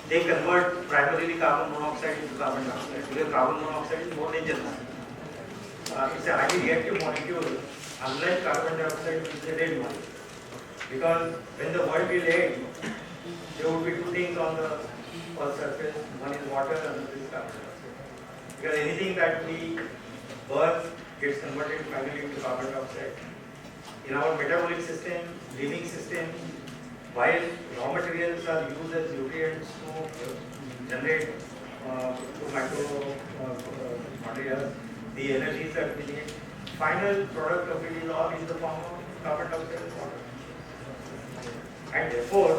Speaker 4: They convert primarily carbon monoxide into carbon dioxide, because carbon monoxide is more dangerous. It's a highly reactive molecule, unlike carbon dioxide, which is a dead molecule. Because when the world will end, there would be two things on the Earth's surface. One is water and another is carbon dioxide. Because anything that we burn gets converted finally into carbon dioxide. In our metabolic system, living system, while raw materials are used as nutrients to generate materials, the energies that we need, final product of it is all in the form of carbon dioxide and water. And therefore,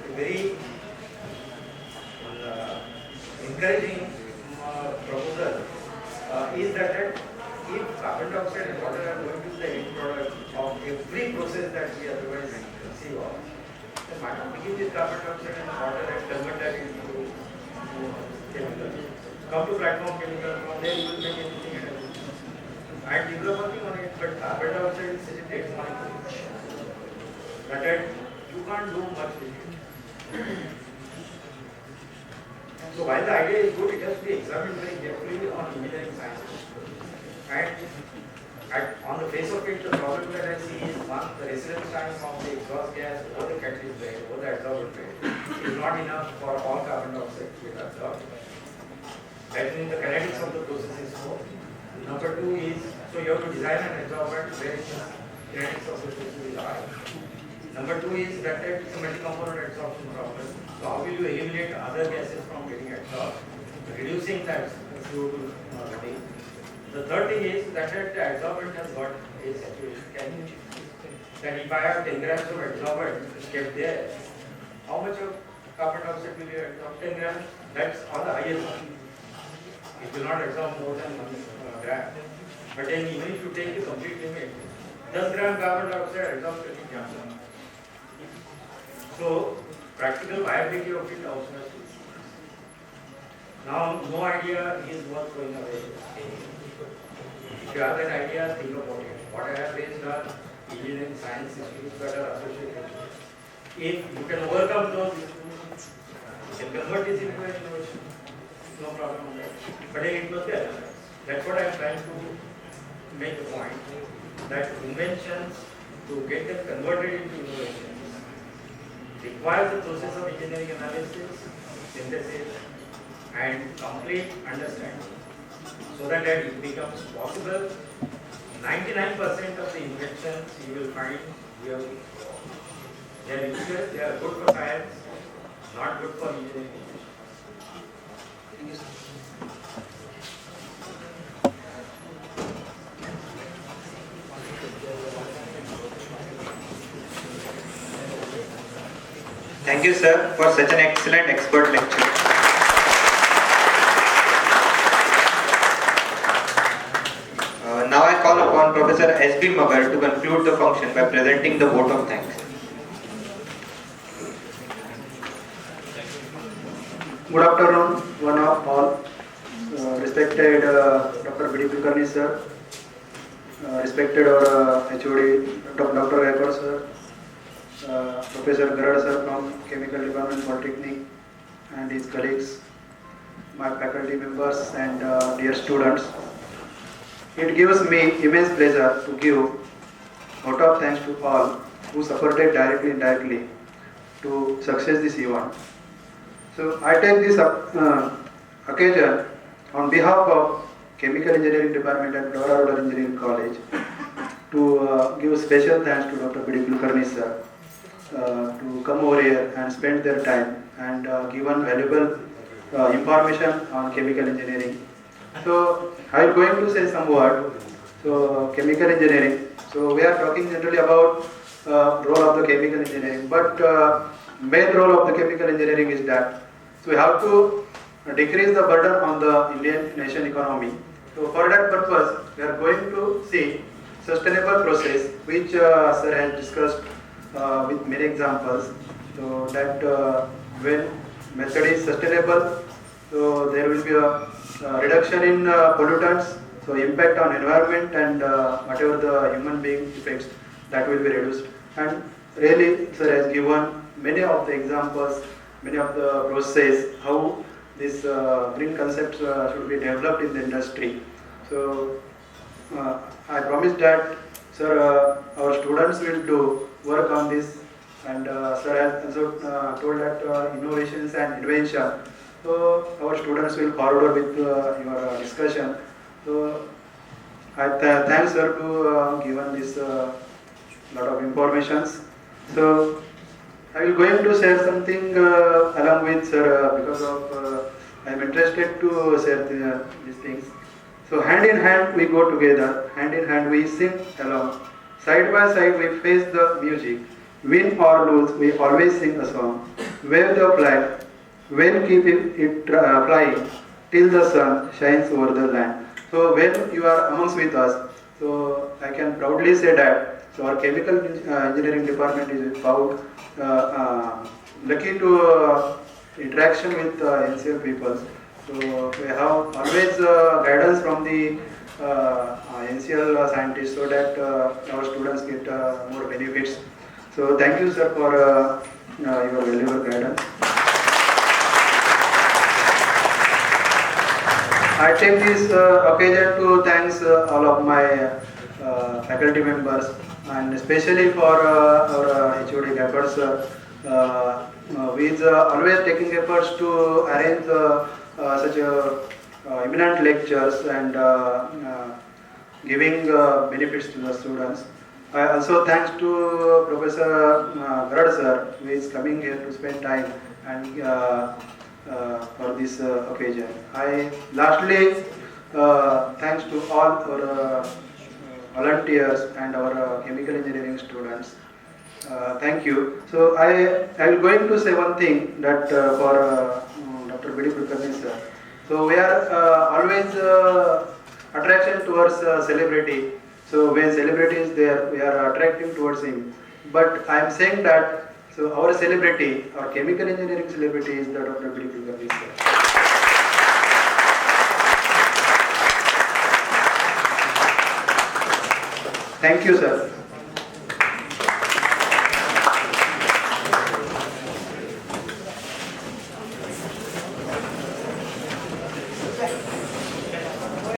Speaker 4: a very encouraging proposal is that if carbon dioxide and water are going to be the end product of every process that we otherwise conceive of, then why not begin with carbon dioxide and water and convert that into chemicals? Come to platform chemicals, from there you will make anything and everything. And people are working on it, but carbon dioxide is such a dead molecule that you can't do much with it. So while the idea is good, it has to be examined very carefully on engineering science. And on the face of it, the problem that I see is one, the residence time of the exhaust gas over the catalyst bed, over the adsorbent bed, is not enough for all carbon dioxide to get absorbed. That means the kinetics of the process is slow. Number 2 is, so you have to design an adsorbent where the kinetics of the process is high. Number 2 is that it's a multi-component adsorption problem. So how will you eliminate other gases from getting absorbed, reducing that CO2 level? The third thing is that the adsorbent has got a saturation. Can you that if I have 10 grams of adsorbent kept there, how much of carbon dioxide will you absorb? 10 grams, that's on the highest one. It will not absorb more than 1 gram. But then even if you take the complete limit, 10 gram carbon dioxide absorbs 20 grams. So practical viability of it also has to be seen. Now, no idea is worth going away. If you have that idea, think about it. What I have raised are engineering science issues that are associated with it. If you can overcome those, you can convert this into an innovation. No problem with that. But then it must be analyzed. That's what I am trying to make a point. That inventions, to get them converted into innovations, requires the process of engineering analysis, synthesis, and complete understanding. So that it becomes possible. 99% of the inventions you will find we have they are useless, they are good for science, not good for engineering.
Speaker 9: Thank you, sir.
Speaker 1: Thank you, sir, for such an excellent expert lecture. Now I call upon Professor S.B. Magar to conclude the function by presenting the vote of thanks.
Speaker 10: Good afternoon, one of all. Respected Dr. Kulkarni sir, respected our HOD Dr. Raipur sir, Professor Garad sir from Chemical Department Polytechnic and his colleagues, my faculty members and dear students. It gives me immense pleasure to give vote of thanks to all who supported directly and indirectly to success this event. So I take this occasion on behalf of Chemical Engineering Department at Pravara Rural Engineering College to give special thanks to Dr. Kulkarni sir to come over here and spend their time and given valuable information on chemical engineering. So I am going to say some word. So chemical engineering. So we are talking generally about role of the chemical engineering, but main role of the chemical engineering is that so we have to decrease the burden on the Indian nation economy. So for that purpose, we are going to see sustainable process, which sir has discussed with many examples. So that when method is sustainable, so there will be a reduction in pollutants, so impact on environment and whatever the human being effects, that will be reduced. And really, sir has given many of the examples, many of the process, how this green concepts should be developed in the industry. So I promise that, sir, our students will do work on this, and sir has also told that innovations and invention. So our students will forward with your discussion. So I thanks sir to given this lot of informations. So I will going to share something along with sir because of I am interested to share these things. So hand in hand we go together, hand in hand we sing along, side by side we face the music, win or lose we always sing a song, wave the flag, when keep it flying till the sun shines over the land. So when you are amongst with us, so I can proudly say that so our chemical engineering department is proud, lucky to interaction with NCL people. So we have always guidance from the NCL scientists so that our students get more benefits. So thank you sir for your valuable guidance. I take this occasion to thanks all of my faculty members, and especially for our HOD Gabbard sir, who is always taking efforts to arrange such eminent lectures and giving benefits to the students. I also thanks to Professor Garad sir, who is coming here to spend time and for this occasion. I lastly thanks to all our volunteers and our chemical engineering students. Thank you. So I will going to say one thing that for Dr. Vithalrao sir. So we are always attraction towards celebrity. So when celebrity is there, we are attracting towards him. But I am saying that so our celebrity, our chemical engineering celebrity is the Dr. Vithalrao sir. Thank you, sir.